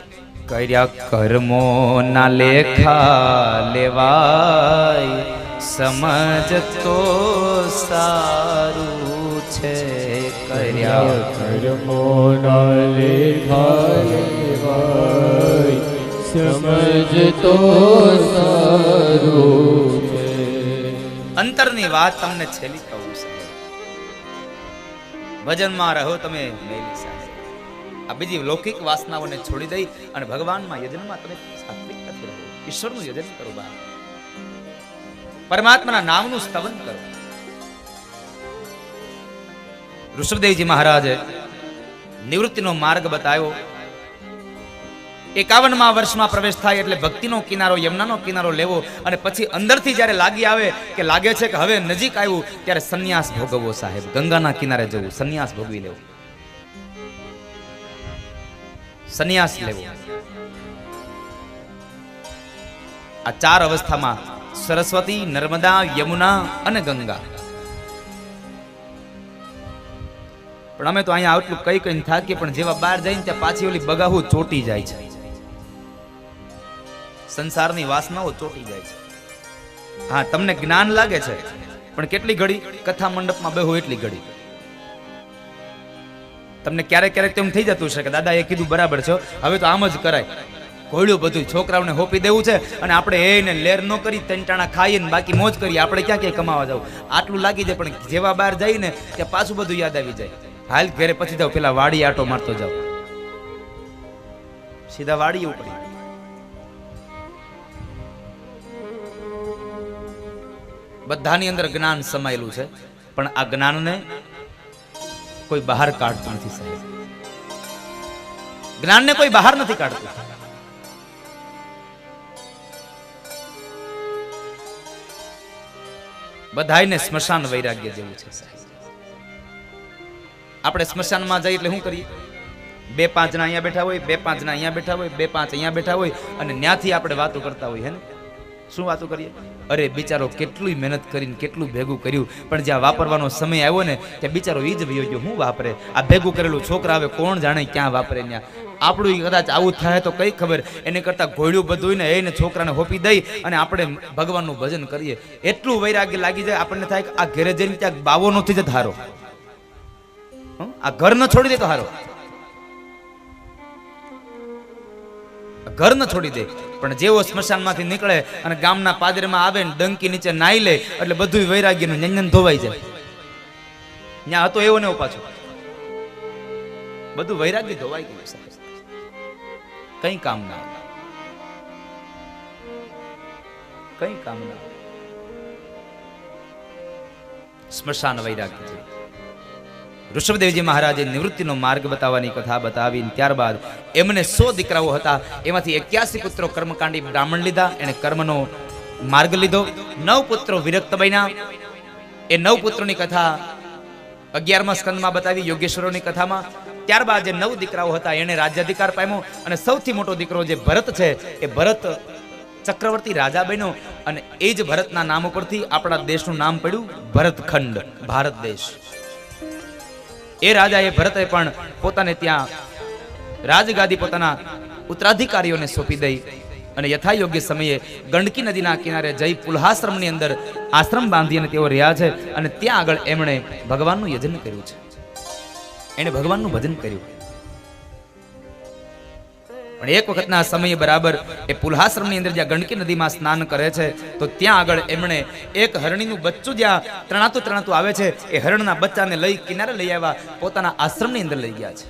કર્યા કર્મો ના લેખા લેવાય, સમજ તો સારું છે. કર્યા કર્મો ના લેખા લેવાય, સમજ તો સારું છે. અંતરની વાત તમને છેલ્લી કહું છે. ભજનમાં રહો તમે મેલી સાથે, આ બીજી લૌકિક વાસનાઓને છોડી દઈ અને ભગવાનમાં યજનમાં તમે સાત્વિકતાથી રહો. ઈશ્વરનું યજન કરો, બા પરમાત્માના નામનું સ્તવન કરો. ઋષભદેવજી મહારાજે નિવૃત્તિનો માર્ગ બતાવ્યો. 51મા વર્ષમાં પ્રવેશ થાય એટલે ભક્તિનો કિનારો, યમુનાનો કિનારો લેવો, અને પછી અંદરથી જ્યારે લાગી આવે કે લાગે છે કે હવે નજીક આવ્યું, ત્યારે સંન્યાસ ભોગવવો. સાહેબ, ગંગાના કિનારે જવું, સંન્યાસ ભોગવી લેવો, સંન્યાસ લેવો. આ 4 અવસ્થામાં સરસ્વતી, નર્મદા, યમુના અને ગંગા. પણ અમે તો અહીંયા આટલું કઈ કઈ થાકીએ, પણ જેવા બહાર જઈને ત્યાં પાછી ઓલી બગાહુ ચોટી જાય છે. સંસારની વાસનાઓ ચોટી જાય છે. હા, તમને જ્ઞાન લાગે છે, પણ કેટલી ઘડી કથા મંડપમાં બેહો એટલી ઘડી તમને ક્યારેક ક્યારેક તેમ થઈ જતું છે કે દાદા એ કીધું બરાબર છે, હવે તો આમ જ કરાય. ઘોડ્યું બધું છોકરાઓને હોપી દેવું છે, અને આપણે એને લેર ન કરી તંટાણા ખાઈએ ને બાકી મોજ કરીએ, આપણે ક્યાં ક્યાંય કમાવા જવું, આટલું લાગી જાય. પણ જેવા બહાર જઈને ત્યાં પાછું બધું યાદ આવી જાય. હાલ ઘરે પછી જાવ, પેલા વાડી આટો મારતો જાવ, સીધા વાડી ઉપર. બધાની અંદર જ્ઞાન સમાયેલું છે, પણ આ જ્ઞાનને કોઈ બહાર કાઢતું નથી સાહેબ. જ્ઞાનને કોઈ બહાર નથી કાઢતું. બધાયને સ્મશાન વૈરાગ્ય જેવું છે સાહેબ. આપણે સ્મશાનમાં જઈએ એટલે શું કરીએ? 2-5 જણા અહીંયા બેઠા હોય, 2-5 જણા અહીંયા બેઠા હોય, 2-5 અહીંયા બેઠા હોય, અને ત્યાંથી આપણે વાતો કરતા હોય. હે ને, શું વાતો કરીએ? અરે બિચારો કેટલું મહેનત કરીને કેટલું ભેગું કર્યું, પણ જ્યાં વાપરવાનો સમય આવ્યો ને ત્યાં બિચારો ઈ જ વયો ગયો. શું વાપરે? આ ભેગું કરેલું છોકરા આવે કોણ જાણે ક્યાં વાપરે. ત્યાં આપણું કદાચ આવું થાય તો કઈ ખબર. એને કરતા ઘોડ્યું બધું ને એને છોકરાને હોપી દઈ અને આપણે ભગવાનનું ભજન કરીએ, એટલું વૈરાગ્ય લાગી જાય આપણને થાય કે આ ઘરે જઈને ત્યાં બાવો નથી જતો હારો, આ ઘર ન છોડી દે તો હારો, ઘર ન છોડી દે. પણ જેવો સ્મશાનમાંથી નીકળે અને ગામના પાદરમાં આવે ને ડંકી નીચે નાઈ લે એટલે બધું વૈરાગ્યનું નંજન ધોવાઈ જાય. ત્યાં હતો એવો ને એવો પાછો બધું વૈરાગ્ય ધોવાઈ ગયું. કઈ કામ ના, કઈ કામ ના. સ્મશાન વૈરાગ્ય છે. ઋષભદેવજી મહારાજે નિવૃત્તિનો માર્ગ બતાવવાની કથા બતાવી. ત્યારબાદ એમને 100 દીકરાઓ હતા, એમાંથી 81 પુત્રો કર્મકાંડી બ્રાહ્મણ લીધા, એને કર્મનો માર્ગ લીધો. 9 પુત્રો વિરક્ત બન્યા. એ 9 પુત્રોની કથા 11મા સ્કંદમાં બતાવી, યોગેશ્વરોની કથામાં. ત્યારબાદ જે 9 દીકરાઓ હતા એને રાજ્યાધિકાર પામ્યો, અને સૌથી મોટો દીકરો જે ભરત છે એ ભરત ચક્રવર્તી રાજા બન્યો, અને એ જ ભરતના નામ ઉપરથી આપણા દેશનું નામ પડ્યું ભરતખંડ, ભારત દેશ. એ રાજા એ ભરતે પણ પોતાને ત્યાં રાજગાદી પોતાના ઉત્તરાધિકારીઓને સોંપી દઈ અને યથાયોગ્ય સમયે ગંડકી નદીના કિનારે જઈ પુલ્હાશ્રમની અંદર આશ્રમ બાંધી અને તેઓ રહ્યા છે. અને ત્યાં આગળ એમણે ભગવાનનું યજન કર્યું છે, એણે ભગવાનનું ભજન કર્યું. પણ એક વખતના સમયે બરાબર એ પુલ્હાશ્રમની અંદર જ્યાં ગંડકી નદીમાં સ્નાન કરે છે તો ત્યાં આગળ એમણે એક હરણીનું બચ્ચું જ્યાં તણાતું આવે છે એ હરણના બચ્ચાને લઈ કિનારે લઈ આવ્યા, પોતાના આશ્રમની અંદર લઈ ગયા છે.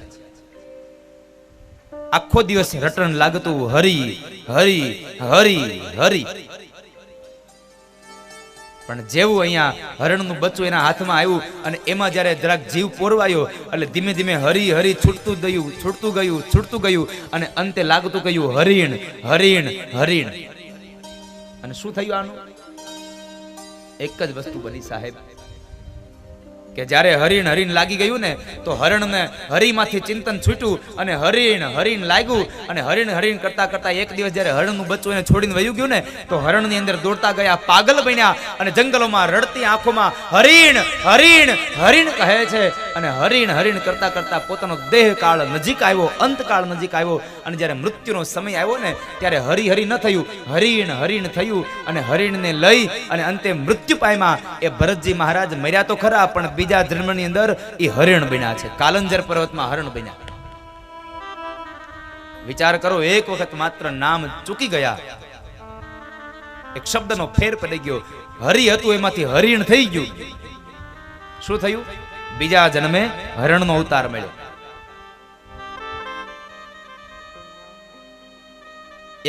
આખો દિવસ રટણ લાગતું હરી હરી હરી હરી. પણ જેવું અહીંયા હરણનું બચ્ચું એના હાથમાં આવ્યું અને એમાં જ્યારે જરાક જીવ પોરવાયો એટલે ધીમે ધીમે હરી હરી છૂટતું ગયું અને અંતે લાગતું ગયું હરિણ હરિણ હરિણ. અને શું થયું આનું? એક જ વસ્તુ બની સાહેબ, કે જ્યારે હરિણ હરિણ લાગી ગયું ને તો હરણને હરીમાંથી ચિંતન છૂટ્યું અને હરિણ હરિણ લાગ્યું. અને હરિણ હરિણ કરતા કરતા એક દિવસ જ્યારે હરણનું બચ્ચું એને છોડીને વયું ગયું ને તો હરણની અંદર દોડતા ગયા, પાગલ બન્યા અને જંગલોમાં રડતી આંખોમાં હરિણ હરિણ હરિણ કહે છે. અને હરિણ હરિણ કરતા કરતા પોતાનો દેહ કાળ નજીક આવ્યો, અંતકાળ નજીક આવ્યો. અને જ્યારે મૃત્યુનો સમય આવ્યો ને ત્યારે હરિ હરિ ન થયું, હરિણ હરિણ થયું. અને હરિણને લઈ અને અંતે મૃત્યુ પામ્યા. એ ભરતજી મહારાજ મર્યા તો ખરા પણ બીજા જન્મની અંદર એ હરિણ બન્યા છે, કાલંજર પર્વતમાં હરણ બન્યા. વિચાર કરો, એક વખત માત્ર નામ ચૂકી ગયા, એક શબ્દનો ફેર પડી ગયો, હરિ હતું એમાંથી હરિણ થઈ ગયું. શું થયું? બીજા જન્મે હરણનો અવતાર મળ્યો.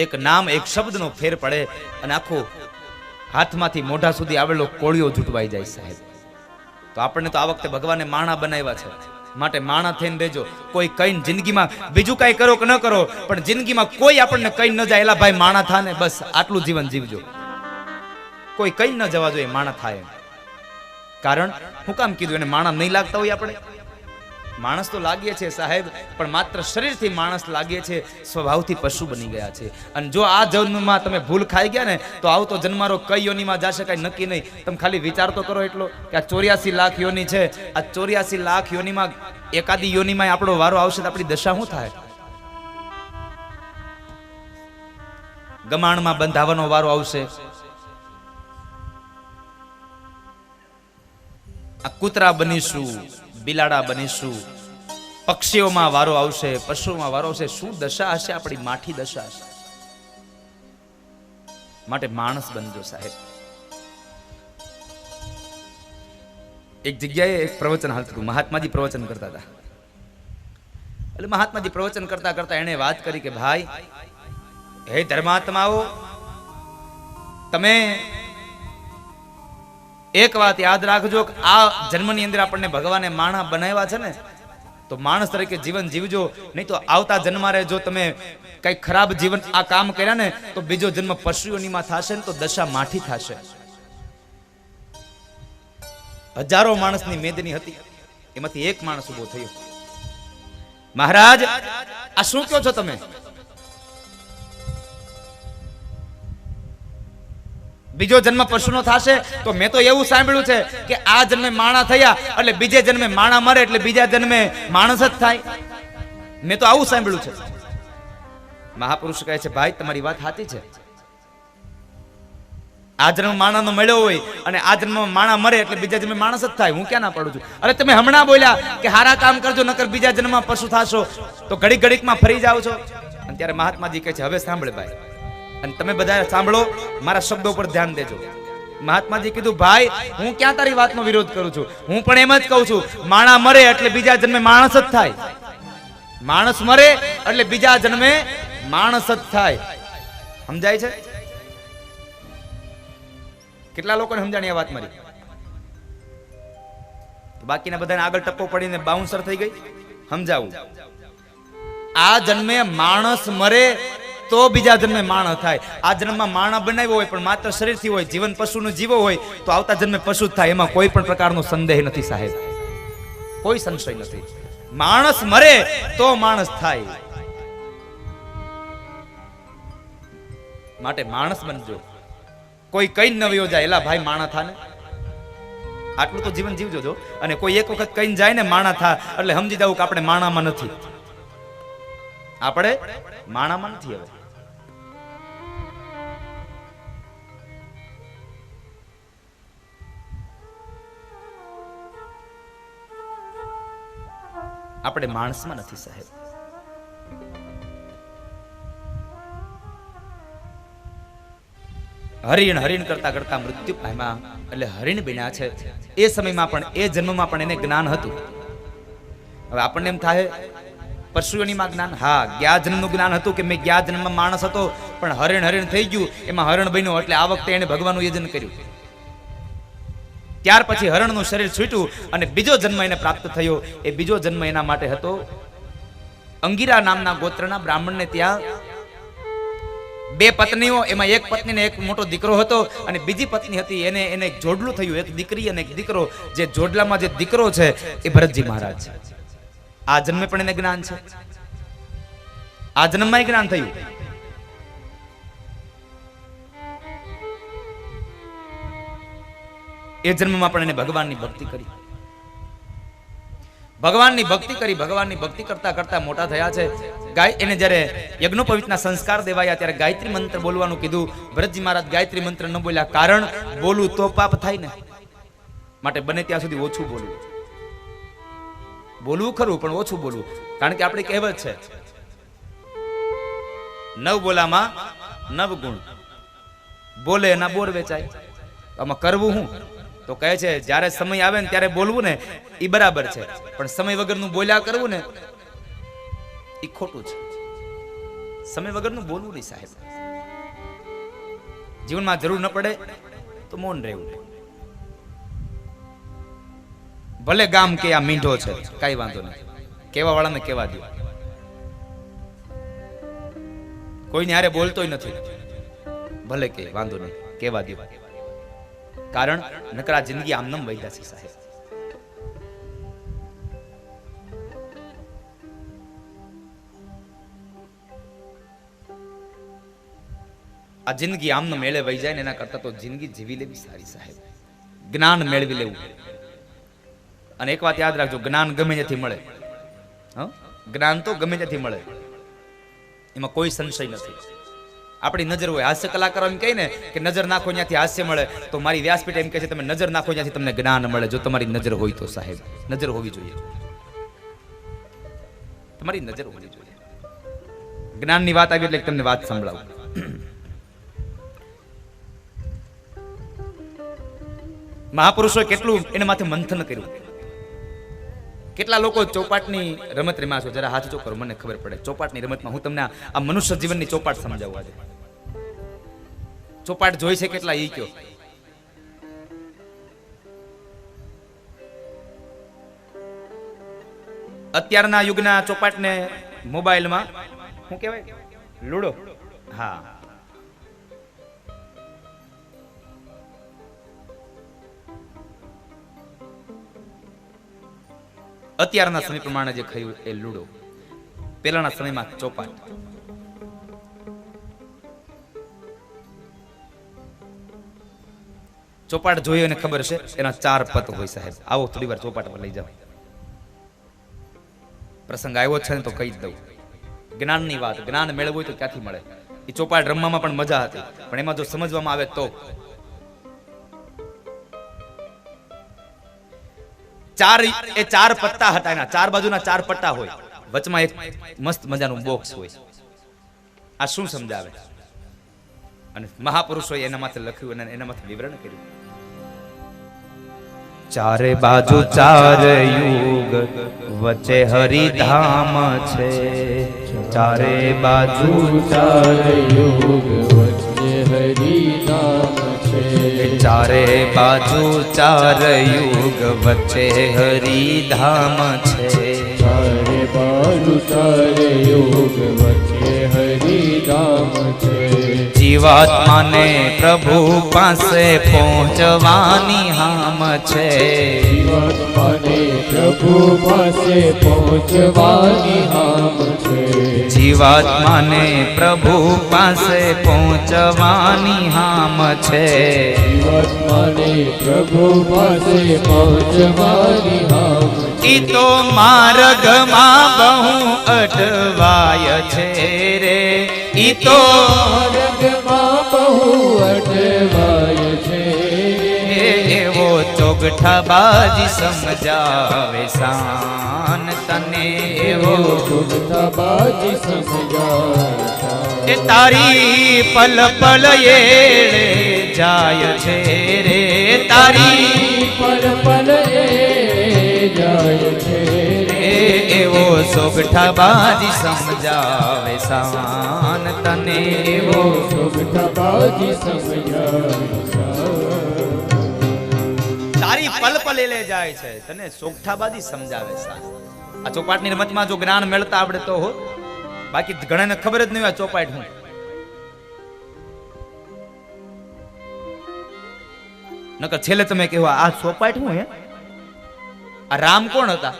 એક નામ એક શબ્દનો ફેર પડે અને આખો હાથમાંથી મોઢા સુધી આવેલો કોળિયો જૂટવાઈ જાય સાહેબ. તો આપણને તો આ વખતે ભગવાને માણા બનાવ્યા છે, માટે માણા થઈને રહેજો. કોઈ કઈ જિંદગીમાં બીજું કઈ કરો કે ન કરો પણ જિંદગીમાં કોઈ આપણને કઈ ન જાય, એલા ભાઈ માણા થા ને, બસ આટલું જીવન જીવજો. કોઈ કઈ ન જવા જોઈએ, માણા થાય. કારણ હું કામ કીધું? એને માણા નહીં લાગતા હોય આપણે? માણસ તો લાગીએ છે સાહેબ, પણ માત્ર શરીરથી માણસ લાગીએ છે, સ્વભાવથી પશુ બની ગયા છે. અને જો આ જન્મમાં તમે ભૂલ ખાઈ ગયા ને તો આવતો જન્મારો કઈ યોનિમાં જશે કઈ નક્કી નહીં. તમે ખાલી વિચાર તો કરો એટલો કે આ 84 લાખ યોની છે, આ 84 લાખ યોનીમાં એકાદી યોનીમાં આપણો વારો આવશે તો આપણી દશા શું થાય? ગમાણમાં બંધાવાનો વારો આવશે, આ કૂતરા બનીશું, બિલાડા બનીશું, પક્ષીઓમાં વારો આવશે, પશુઓમાં વારો આવશે. શું દશા હશે આપણી? માઠી દશા હશે. માટે માણસ બનજો સાહેબ. એક જગ્યાએ એક પ્રવચન હાલતું હતું, મહાત્માજી પ્રવચન કરતા હતા. એટલે મહાત્માજી પ્રવચન કરતા કરતા એને વાત કરી કે ભાઈ, હે ધર્માત્માઓ, તમે એક વાત યાદ રાખજો કે આ જન્મની અંદર આપણને ભગવાને માણા બનાવ્યા છે ને તો માણસ તરીકે જીવન જીવજો, નહીં તો આવતા જન્મારે જો તમે કઈ ખરાબ જીવન આ કામ કર્યા ને તો બીજો જન્મ પશુઓનીમાં થશે ને તો દશા માઠી થશે. હજારો માણસની મેદની હતી, એમાંથી એક માણસ ઉભો થયો. મહારાજ, આ શું કહો છો તમે? બીજો જન્મ પશુનો થશે? તો મેં તો એવું સાંભળ્યું છે કે આ જન્મે માણા થયા એટલે બીજે જન્મે માણા મરે એટલે બીજા જન્મે માણસ જ થાય. મેં તો આવું સાંભળ્યું છે. મહાપુરુષ કહે છે, ભાઈ તમારી વાત સાચી છે. આ જન્મ માણાનો મળ્યો હોય અને આ જન્મમાં માણા મરે એટલે બીજા જન્મે માણસ જ થાય. હું ક્યાં ના પાડું છું? અરે તમે હમણાં બોલ્યા કે હારા કામ કરજો નકર બીજા જન્મમાં પશુ થાશો, તો ઘડીક ઘડીકમાં ફરી જાઓ છો. અને ત્યારે મહાત્માજી કહે છે, હવે સાંભળે ભાઈ, અને તમે બધા સાંભળો, મારા શબ્દો પર ધ્યાન દેજો. મહાત્માજી કીધું, ભાઈ હું ક્યાં તારી વાતનો વિરોધ કરું છું? હું પણ એમ જ કહું છું, માણા મરે એટલે બીજા જન્મે માણસ જ થાય. માણસ મરે એટલે બીજા જન્મે માણસ જ થાય. સમજાય છે? કેટલા લોકોને સમજાણી આ વાત મારી? બાકીના બધાને આગળ ટપ્પો પડીને બાઉન્સર થઈ ગઈ. સમજાવું, આ જન્મે માણસ મરે તો બીજા જન્મે માણસ થાય. આ જન્મમાં માણા બનાવ્યો હોય પણ માત્ર શરીરથી હોય, જીવન પશુનો જીવો હોય તો આવતા જન્મે પશુ જ થાય. એમાં કોઈ પણ પ્રકારનો સંદેહ નથી સાહેબ, કોઈ સંશય નથી. માણસ મરે તો માણસ થાય. માટે માણસ બનજો. કોઈ કઈ ન વયો જાય, એલા ભાઈ માણા થાને, આટલું તો જીવન જીવજો જો. અને કોઈ એક વખત કઈ જાય ને માણા થા એટલે સમજી જવું કે આપણે માણામાં નથી. આપણે માણામાં નથી. હવે આપણે માણસમાં નથી સાહેબ. હરિણ હરિણ કરતા કરતા મૃત્યુ પામ્યા એટલે હરિણ બન્યા છે. એ સમયમાં પણ એ જન્મમાં પણ એને જ્ઞાન હતું. હવે આપણને એમ થાય પરશુયોનીમાં જ્ઞાન, હા ગયા જન્મનું જ્ઞાન હતું કે મેં ગયા જન્મમાં માણસ હતો પણ હરિણ હરિણ થઈ ગયું, એમાં હરણ બન્યો એટલે આ વખતે એને ભગવાનનું યજન કર્યું. ત્યાર પછી હરણનું શરીર છૂટ્યું અને બીજો જન્મ એને પ્રાપ્ત થયો. એ બીજો જન્મ એના માટે હતો અંગીરા નામના ગોત્રના બ્રાહ્મણને ત્યાં 2 પત્નીઓ, એમાં એક પત્નીને એક મોટો દીકરો હતો અને બીજી પત્ની હતી એને એક જોડલું થયું, એક દીકરી અને એક દીકરો. જે જોડલામાં જે દીકરો છે એ ભરતજી મહારાજ છે. આ જન્મે પણ એને જ્ઞાન છે, આ જન્મમાં જ્ઞાન થયું. એ જન્મમાં પણ એને ભગવાનની ભક્તિ કરી, ભગવાનની ભક્તિ કરી. ભગવાનની ભક્તિ કરતા કરતા મોટા થયા છે. એને જ્યારે યજ્ઞોપવિતના સંસ્કાર દેવાયા ત્યારે ગાયત્રી મંત્ર બોલવાનું કીધું. ભરતજી મહારાજ ગાયત્રી મંત્ર ન બોલ્યા, કારણ બોલું તો પાપ થાય ને, માટે બને ત્યાં સુધી ઓછું બોલવું. બોલવું ખરું પણ ઓછું બોલવું, કારણ કે આપણી કહેવત છે 9 બોલામાં 9 ગુણ, બોલે એના બોર વેચાય. આમાં કરવું હું તો કહે છે જ્યારે સમય આવે ને ત્યારે બોલવું ને એ બરાબર છે, પણ સમય વગરનું બોલ્યા કરવું ને એ ખોટું છે. સમય વગરનું બોલવું નહીં સાહેબ. જીવનમાં જરૂર ન પડે તો મૌન રહેવું. ભલે ગામ કે આ મીંઢો છે કઈ વાંધો નહીં, કેવા વાળાને કેવા દો. કોઈને હારે બોલતોય નથી, ભલે કે વાંધો નહીં કેવા દો. કારણ નકરા જિંદગી આમનામ વહી છે સાહેબ. આ જિંદગી આમનો મેળે વહી જાય ને એના કરતા તો જિંદગી જીવી લેવી સારી સાહેબ. જ્ઞાન મેળવી લેવું. અને એક વાત યાદ રાખજો, જ્ઞાન ગમે ત્યાંથી મળે. જ્ઞાન તો ગમે ત્યાંથી મળે, એમાં કોઈ સંશય નથી. આપણી નજર હોય, હાસ્ય કલાકારો એમ કહે ને કે નજર નાખો ત્યાંથી હાસ્ય મળે, તો મારી વ્યાસપીઠ એમ કહે છે તમે નજર નાખો ત્યાંથી તમને જ્ઞાન મળે. જો તમારી નજર હોય તો સાહેબ, નજર હોવી જોઈએ, તમારી નજર હોવી જોઈએ. જ્ઞાનની વાત આવી એટલે તમને વાત સંભળાવું. મહાપુરુષોએ કેટલું એને માથે મંથન કર્યું. કેટલા લોકો ચોપાટની રમત રમ્યા છો? જરા હાથ ઊંચો કરો, મને ખબર પડે. ચોપાટની રમતમાં હું તમને આ મનુષ્ય જીવનની ચોપાટ સમજાવું આજે. ચોપાટ જોઈ છે કેટલા ઈ કયો? અત્યારના યુગના ચોપાટને મોબાઈલમાં શું કહેવાય? લૂડો. હા, અત્યારના સમય પ્રમાણે જે ખયું એ લૂડો, પેલાના સમયમાં ચોપાટ. ચોપાટ જોઈએ અને ખબર છે એના 4 પત હોય સાહેબ. આવો થોડી વાર ચોપાટ પર લઈ જાઓ. પ્રસંગ આવ્યો છે ને તો કહી જ દઉં. જ્ઞાનની વાત, જ્ઞાન મેળવવું હોય તો ક્યાંથી મળે? એ ચોપાટ રમવામાં પણ મજા હતી, પણ એમાં જો સમજવામાં આવે તો 4 પત્તા હતા. એના 4 બાજુના 4 પટ્ટા હોય, વચમાં એક મસ્ત મજાનું બોક્સ હોય. આ શું સમજાવે? અને મહાપુરુષોએ એના માથે લખ્યું અને એના માથે વિવરણ કર્યું. 4 બાજુ 4 યુગ, વચ્ચે હરિધામ છે. 4 બાજુ 4 યુગ, વચ્ચે હરિધામ છે. 4 બાજુ 4 યુગ, વચ્ચે હરિધામ છે. 4 બાજુ 4 યુગ, વચ્ચે હરિધામ છે. જીવાત્માને પ્રભુ પાસે પહોંચવાની હામ છે. જીવાત્માને પ્રભુ પાસે પહોંચવાની હામ છે. જીવાત્માને પ્રભુ પાસે પહોંચવાની હામ છે. જીવાત્માને પ્રભુ પાસે પહોંચવાની હામ છે. ઈ તો માર્ગમાં બહુ અટવાય છે રે, ઈ તો માર્ગમાં બહુ અટવાય છે, એવો ચોગઠાબાજી સમજાવે શાન તને, એવો ચોગઠાબાજી સમજાવે એ તારી પલ પલ એળે જાય છે રે, તારી પલ પલ એ જાય છે રે, એવો ચોગઠાબાજી સમજાવે શાન તને, એવો ચોગઠાબાજી સમજાવે તારી પલ પલ એળે જાય છે તને ચોગઠાબાજી સમજાવે શાન. આ ચોપાટની રમતમાં જો જ્ઞાન મેળતા આવડે તો હો, બાકી ઘણાને ખબર જ નહીં હોય ચોપાટ હું. નકર છેલ્લે તમે કહો આ ચોપાટ હું હે, આ રામ કોણ હતા?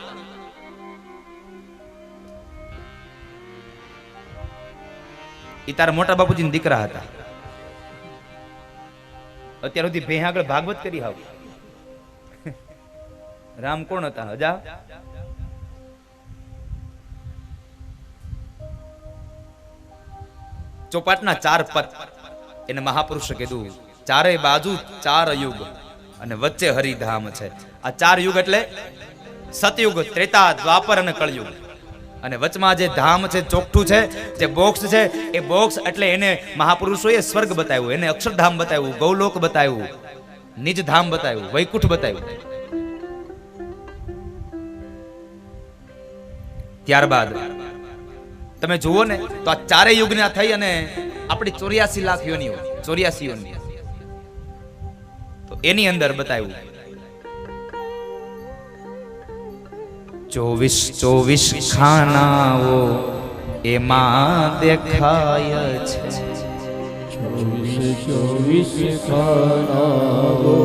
ઈ તારા મોટા બાપુજીના દીકરા હતા. અત્યાર સુધી ભે આગળ ભાગવત કરી આવ. રામ કોણ હતા? હજા ચોપાટના 4 પદ એને મહાપુરુષે કીધું. ચારે બાજુ 4 યુગ અને વચ્ચે હરિધામ છે. આ 4 યુગ એટલે સતયુગ, ત્રેતા, દ્વાપર અને કળયુગ. અને વચમાં જે ધામ છે, ચોકઠું છે, જે બોક્સ છે, એ બોક્સ એટલે એને મહાપુરુષોએ સ્વર્ગ બતાવ્યું, એને અક્ષરધામ બતાવ્યું, ગૌલોક બતાવ્યું, નિજ ધામ બતાવ્યું, વૈકુંઠ બતાવ્યું. ત્યારબાદ તમે જુઓ ને તો આ 4 યુગના થઈ અને આપણી 84 લાખ યોનિઓ, 84 યોનિ, તો એની અંદર બતાવ્યું 24 ખાનાઓ એમાં દેખાય છે, 24 ખાનાઓ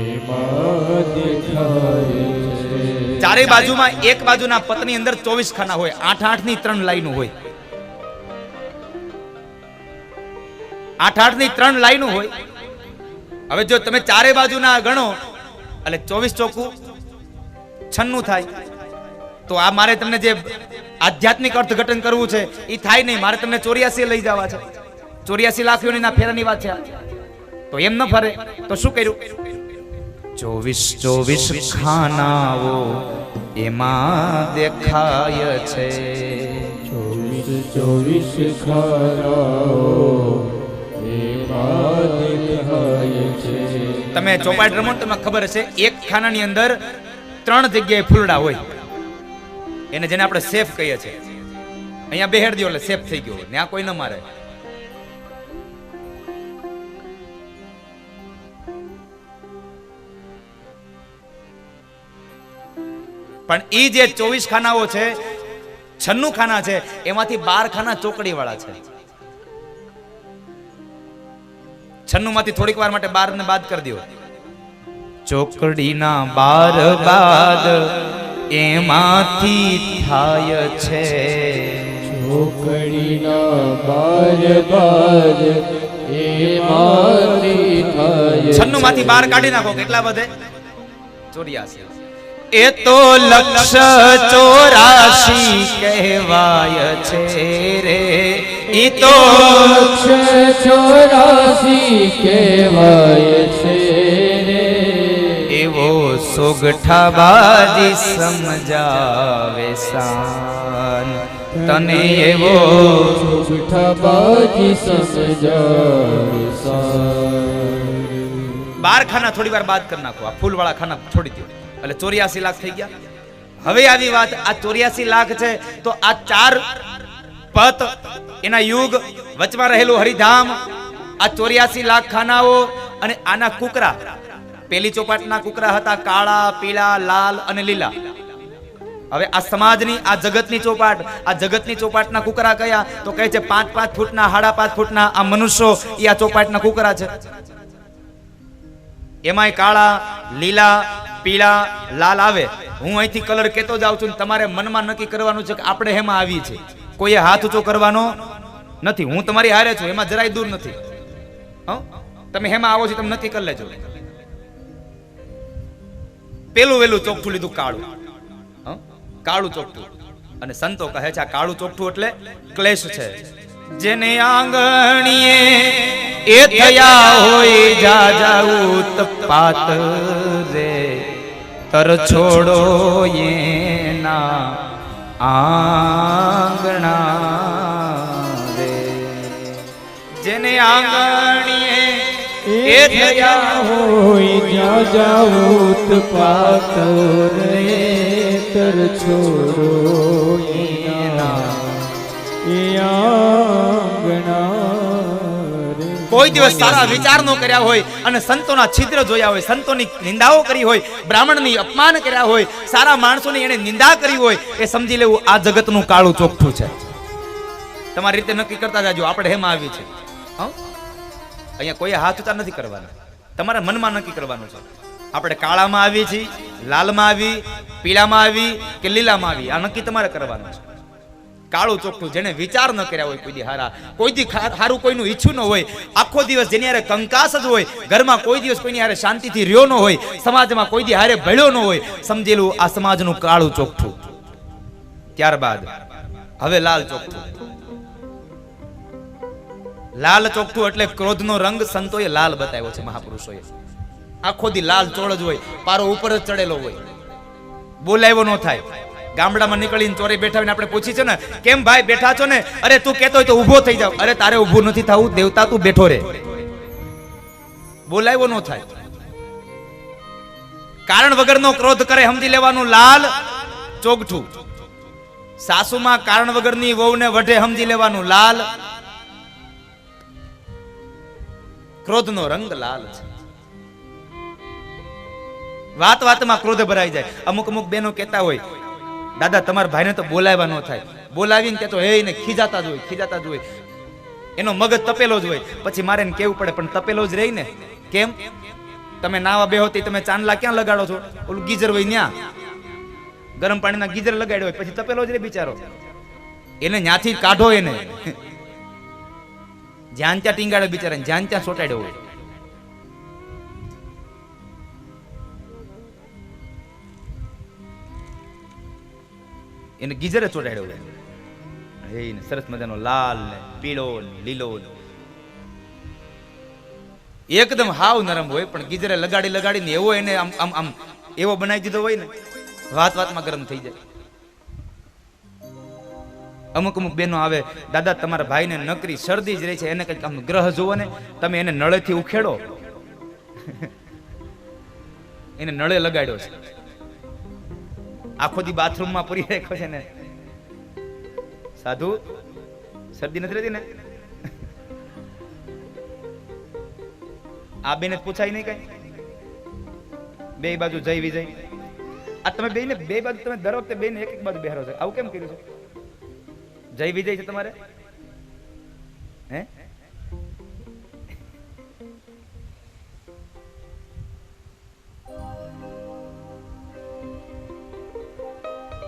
એમાં દેખાય છે. ચારે બાજુમાં એક બાજુના પથની અંદર 24 ખાના હોય, 8 ની 3 લાઈનો હોય, 8 ની 3 લાઈનો હોય. હવે જો તમે ચારે બાજુના ગણો એટલે 24 ચોકું 96 થાય. તો આ મારે તમને જે આધ્યાત્મિક અર્થઘટન કરવું છે એ થાય નહીં, મારે તમને 84 લઈ જવા છે. 84 લાખ યોનીના ફેરાની વાત છે. તો એમ ન ફરે તો શું કર્યું? 24 ખાનાઓ એમાં દેખાય છે, 24 ખાનાઓ એમાં દેખાય છે. તમે ચોપાટ રમો તમને ખબર હશે, એક ખાનાની અંદર 3 જગ્યાએ ફૂલડા હોય, એને જેને આપણે સેફ કહીએ છીએ. અહીંયા બેહાડ દો એટલે સેફ થઈ ગયો, ત્યાં કોઈ ન મારે. પણ એ જે 24 ખાનાઓ છે, 96 ખાના છે, એમાંથી 12 ખાના ચોકડી વાળા છે. 96 માંથી થોડીક વાર માટે 12 ને બાદ કરી દો. ચોકડીના 12 બાદ એમાંથી થાય છે, ચોકડીના 12 બાદ એમાંથી થાય. 96 માંથી 12 કાઢી નાખો, કેટલા વધે? 84. એ તો લક્ષ 84 કહેવાય છે રે, એ તો લક્ષ 84 કહેવાય છે રે, એવો સોગઠાબાજી સમજાવે શાન તને, એવો ચોગઠાબાજી સમજાવે શાન. 12 ખાના થોડી વાર બાદ કરી નાખો, આ ફૂલ વાળા ખાના છોડી દો એટલે 84 લાખ થઈ ગયા. હવે આવી વાત, આ 84 લાખ છે તો આ 4 પત એના યુગ, વચમાં રહેલું હરિધામ, આ 84 લાખ ખાનાઓ અને આના કુકરા. પેલી ચોપાટના કુકરા હતા કાળા, પીળા, લાલ અને લીલા. હવે આ સમાજની, આ જગતની ચોપાટ, આ જગતની ચોપાટના કુકરા કયા? તો કહે છે 5-5 ફૂટના, 5.5 ફૂટના આ મનુષ્યો એ આ ચોપાટના કુકરા છે. એમાંય કાળા, લીલા, પીળા, લાલ આવે. હું અહીંથી કલર કેતો જાઉં છું, તમારે મનમાં નક્કી કરવાનું છે કે આપણે હેમાં આવી છે. કોઈએ હાથ ઊંચો કરવાનો નથી. હું તમારી હારે છું, એમાં જરાય દૂર નથી. તમે હેમાં આવો છો તમે નક્કી કરી લેજો. પેલું વેલું ચોખ્ઠું લીધું કાળું. કાળું ચોખ્ઠું. અને સંતો કહે છે આ કાળું ચોખ્ઠું એટલે ક્લેશ છે. જેને આંગણીએ એ થયા હોય જાજા ઉત્પાત રે, તર છોડો એના આંગણા રે. જેને આંગણીએ એ થયા હોય જાજા ઉત્પાત રે, તર છોડો એના એ આંગણા રે. કોઈ દિવસ સારા વિચાર નો કર્યા હોય અને સંતોના છિદ્ર જોયા હોય, સંતોની નિંદાઓ કરી હોય, બ્રાહ્મણની અપમાન કર્યા હોય, સારા માણસોની એને નિંદા કરી હોય, એ સમજી લેવું આ જગતનું કાળું ચોખ્ઠું છે. તમારી રીતે નક્કી કરતા જાજો આપણે હેમાં આવી છે. અહીંયા કોઈ હાથ ઉતાર નથી કરવાના, તમારા મનમાં નક્કી કરવાનું છે. આપણે કાળામાં આવી છીએ, લાલમાં આવી, પીળામાં આવી કે લીલામાં આવી, આ નક્કી તમારે કરવાનું છે. કાળું ચોખ્ઠું જેને વિચાર ન કર્યા હોય, કોઈ દી હારા, કોઈ દી હારું કોઈનું ઈચ્છું ન હોય, આખો દિવસ જેની હારે કંકાસ જ હોય, ઘરમાં કોઈ દિવસ કોઈની હારે શાંતિથી રહ્યો ન હોય, સમાજમાં કોઈ દી હારે ભળ્યો ન હોય, સમજેલું આ સમાજનું કાળું ચોખ્ઠું. ત્યારબાદ હવે લાલ ચોખ્ઠું. લાલ ચોખ્ઠું એટલે ક્રોધનો રંગ સંતોએ લાલ બતાવ્યો છે, મહાપુરુષોએ. આખો દી લાલ ચોળ જ હોય, પારો ઉપર જ ચડેલો હોય, બોલાવ્યો ન થાય. ગામડામાં નીકળીને ચોરે બેઠા હોય, આપણે પૂછી છે ને કેમ ભાઈ બેઠા છો ને, અરે તું કહેતો હોય તો ઊભો થઈ જાવ. અરે તારે ઊભું નથી થવું, દેવતા તું બેઠો રે. બોલાવ્યો ન થાય. કારણ વગરનો ક્રોધ કરે સમજી લેવાનું લાલ ચોગઠું. સાસુમાં કારણ વગરની વહુને વઢે સમજી લેવાનું લાલ. ક્રોધનો રંગ લાલ છે. વાત વાતમાં ક્રોધ ભરાઈ જાય. અમુક અમુક બહેનો કહેતા હોય દાદા તમારા ભાઈને તો બોલાવ્યા ન થાય, બોલાવીને કે તો હે ને ખીજાતા જ હોય, ખીજાતા જ હોય, એનો મગજ તપેલો જ હોય. પછી મારે એને કેવું પડે પણ તપેલો જ રહી ને. કેમ? તમે નાવા બેહોતી તમે ચાંદલા ક્યાં લગાડો છો? ઓલું ગીઝર હોય ન્યા ગરમ પાણીના ગીઝર લગાડ્યો હોય, પછી તપેલો જ રે બિચારો. એને ન્યાથી કાઢો, એને જ્યાં ત્યાં ટીંગાડ્યો બિચારા, જ્યાં ત્યાં સોટાડ્યો હોય. એને ગીઝરે ચોટાડ્યો હોય. એને સરસ મજાનો લાલ ને પીળો ને લીલો એકદમ હાવ નરમ હોય, પણ ગીઝરે લગાડી લગાડીને એવો એને આમ આમ આમ એવો બનાવી દીધો હોય ને, વાત વાતમાં ગરમ થઈ જાય. અમુક અમુક બહેનો આવે દાદા તમારા ભાઈને નકરી શરદી જ રહી છે, એને કંઈક આમ ગ્રહ જોવો ને, તમે એને નળેથી ઉખેડો. એને નળે લગાડ્યો છે, આખો દી બાથરૂમમાં પૂરી રાખ્યો છે ને. સાધુ શરદી નથી રહેતી ને? આ બેને પૂછાય નહીં કઈ? બે બાજુ જય વિજય. આ તમે બે ને બે બાજુ તમે દર વખતે બે ને એક એક બાજુ બેહારો છો, આવું કેમ કર્યું છે? જય વિજય છે તમારે? હે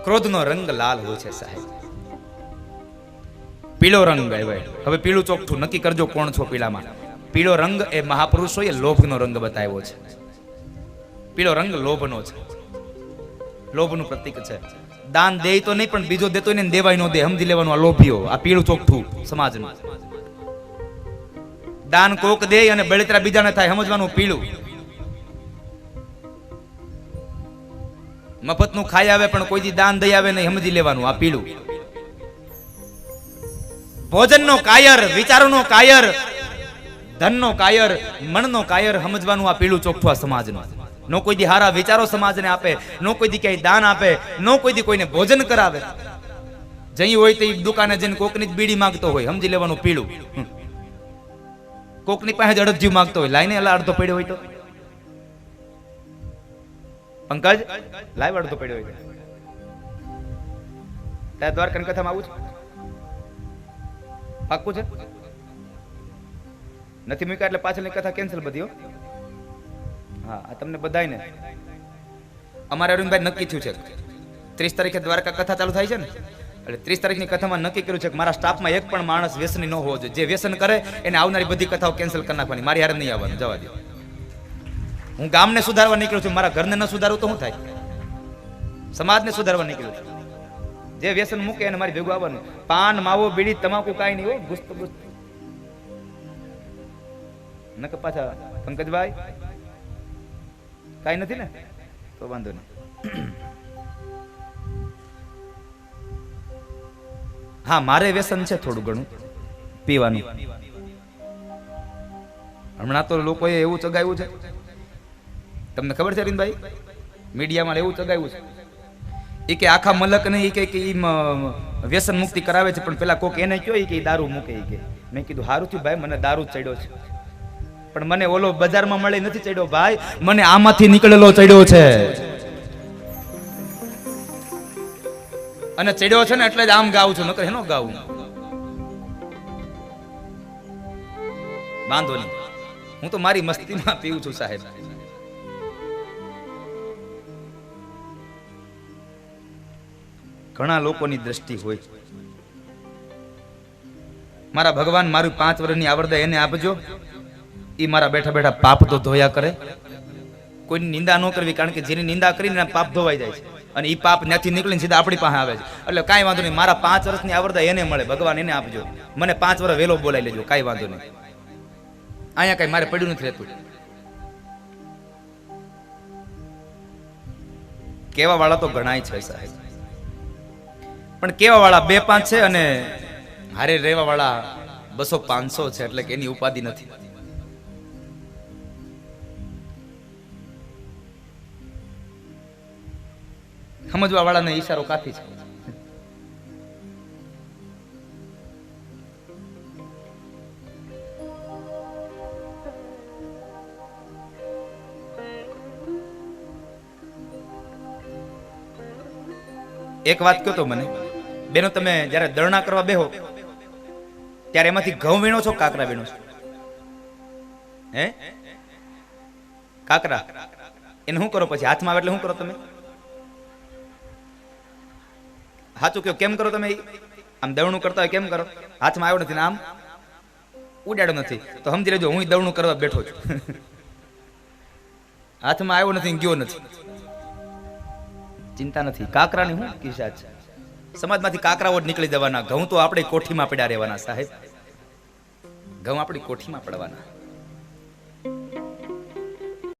ક્રોધનો રંગ લાલ હોય છે સાહેબ. પીળો રંગ હવે પીળું ચોખ્ઠું નક્કી કરજો કોણ છો પીળામાં. પીળો રંગ એ મહાપુરુષોએ લોભનો રંગ બતાવ્યો છે. પીળો રંગ લોભનો છે, લોભનું પ્રતીક છે. દાન દે તો નહીં પણ બીજો દેતો ને દેવાય નો દે, સમજી લેવાનું આ લોભીઓ. આ પીળું ચોખ્ઠું સમાજનું. દાન કોક દે અને બળતરા બીજાને થાય, સમજવાનું પીળું. મફતનું ખાઈ આવે પણ કોઈ દી દાન દઈ આવે નહીં, સમજી લેવાનું આ પીળું. ભોજનનો કાયર, વિચારોનો કાયર, ધનનો કાયર, મનનો કાયર, સમજવાનું આ પીળું ચોખ્ઠું આ સમાજનું. નો કોઈ દી હારા વિચારો સમાજને આપે, નો કોઈ દી ક્યાંય દાન આપે, નો કોઈ દી કોઈને ભોજન કરાવે. જઈ હોય તો દુકાને જઈને કોકની જ બીડી માંગતો હોય, સમજી લેવાનું પીળું. કોકની પાસે જ અડધ્યું માંગતો હોય, લાઈને અડધો પડ્યો હોય તો પંકજ લાઈવ અડધો પડ્યો હોય. ત્યાં દ્વારકાની કથામાં આવું છે? પાક્કું છે? નથી મૂક્યા એટલે પાછળની કથા કેન્સલ બધી. હા, આ તમને બધાને અમારે અરુણભાઈ નક્કી થયું છે 30 તારીખે દ્વારકા કથા ચાલુ થાય છે ને, એટલે 30 તારીખની કથામાં નક્કી કર્યું છે કે મારા સ્ટાફમાં એક પણ માણસ વ્યસની ન હોવો જોઈએ. જે વ્યસન કરે એને આવનારી બધી કથાઓ કેન્સલ કરી નાખવાની, મારી હારે નહીં આવવાનું, જવા દો. હું ગામને સુધારવા નીકળ્યો છું, મારા ઘરને ન સુધારું તો શું થાય? સમાજને સુધારવા નીકળ્યો છું. જે વ્યસન મૂકે એને મારી ભેગું આવવાનું. પાન, માવો, બીડી, તમાકુ કાંઈ નહીં હોય, ગુસ્ત ગુસ્ત નક પાછા પંકજભાઈ કાંઈ નથી ને તો વાંધો નહીં. હા, મારે વ્યસન છે થોડું ઘણું પીવાનું. હમણાં તો લોકોએ એવું ચગાવ્યું છે, તમને ખબર છે અરવિંદભાઈ, મીડિયામાં એવું ચગાવ્યું છે એ કે આખા મલક ને એ કે વ્યસન મુક્તિ કરાવે છે, પણ પેલા કોક એને કયો કે દારૂ મૂકે. કે મેં કીધું હારું થયું ભાઈ, મને દારૂ ચડ્યો છે, પણ મને ઓલો બજારમાં મળે નથી ચડ્યો ભાઈ, મને આમાંથી નીકળેલો ચડ્યો છે. અને ચડ્યો છે ને એટલે જ આમ ગાઉં છું, નકર હેનો ગાવું. વાંધો નહીં, હું તો મારી મસ્તીમાં પીવું છું સાહેબ. ઘણા લોકોની દ્રષ્ટિ હોય, મારા ભગવાન મારું 5 વર્ષની આવરદા એને આપજો, એ મારા બેઠા બેઠા પાપ તો ધોયા કરે. કોઈની નિંદા ન કરવી, કારણ કે જેની નિંદા કરીને પાપ ધોવાઈ જાય છે, અને એ પાપ ત્યાંથી નીકળીને સીધા આપણી પાસે આવે છે. એટલે કાંઈ વાંધો નહીં, મારા 5 વર્ષની આવરદા એને મળે, ભગવાન એને આપજો. મને 5 વર્ષ વહેલો બોલાવી લેજો, કાંઈ વાંધો નહીં. અહીંયા કઈ મારે પડ્યું નથી રહેતું. કેવા વાળા તો ગણાય છે સાહેબ, પણ કેવા વાળા 2-5 છે અને હારે રહેવા વાળા 200-500 છે, એટલે કે એની ઉપાધિ નથી. સમજવા વાળાને ઈશારો કાફી છે. એક વાત કહો તો મને બેનો, તમે જયારે દરણા કરવા બેહો ત્યારે એમાંથી ઘઉં વીણો છો, કાકરા વીણો છો? હે, કાકરા. એને શું કરો પછી? હાથમાં આવે એટલે શું કરો તમે? સાચું કયો, કેમ કરો તમે? આમ દવણું કરતા હોય કેમ કરો? હાથમાં આવ્યો નથી ને આમ ઉડાડ્યો નથી તો સમજી લેજો હું દવણું કરવા બેઠો છું. હાથમાં આવ્યો નથી, ગયો નથી, ચિંતા નથી. કાકરાની શું કિસ્સા છે? સમાજમાંથી કાકરાઓ જ નીકળી જવાના. ઘઉં તો આપણે કોઠીમાં પડ્યા રહેવાના સાહેબ, ઘઉં આપણી કોઠીમાં પડવાના.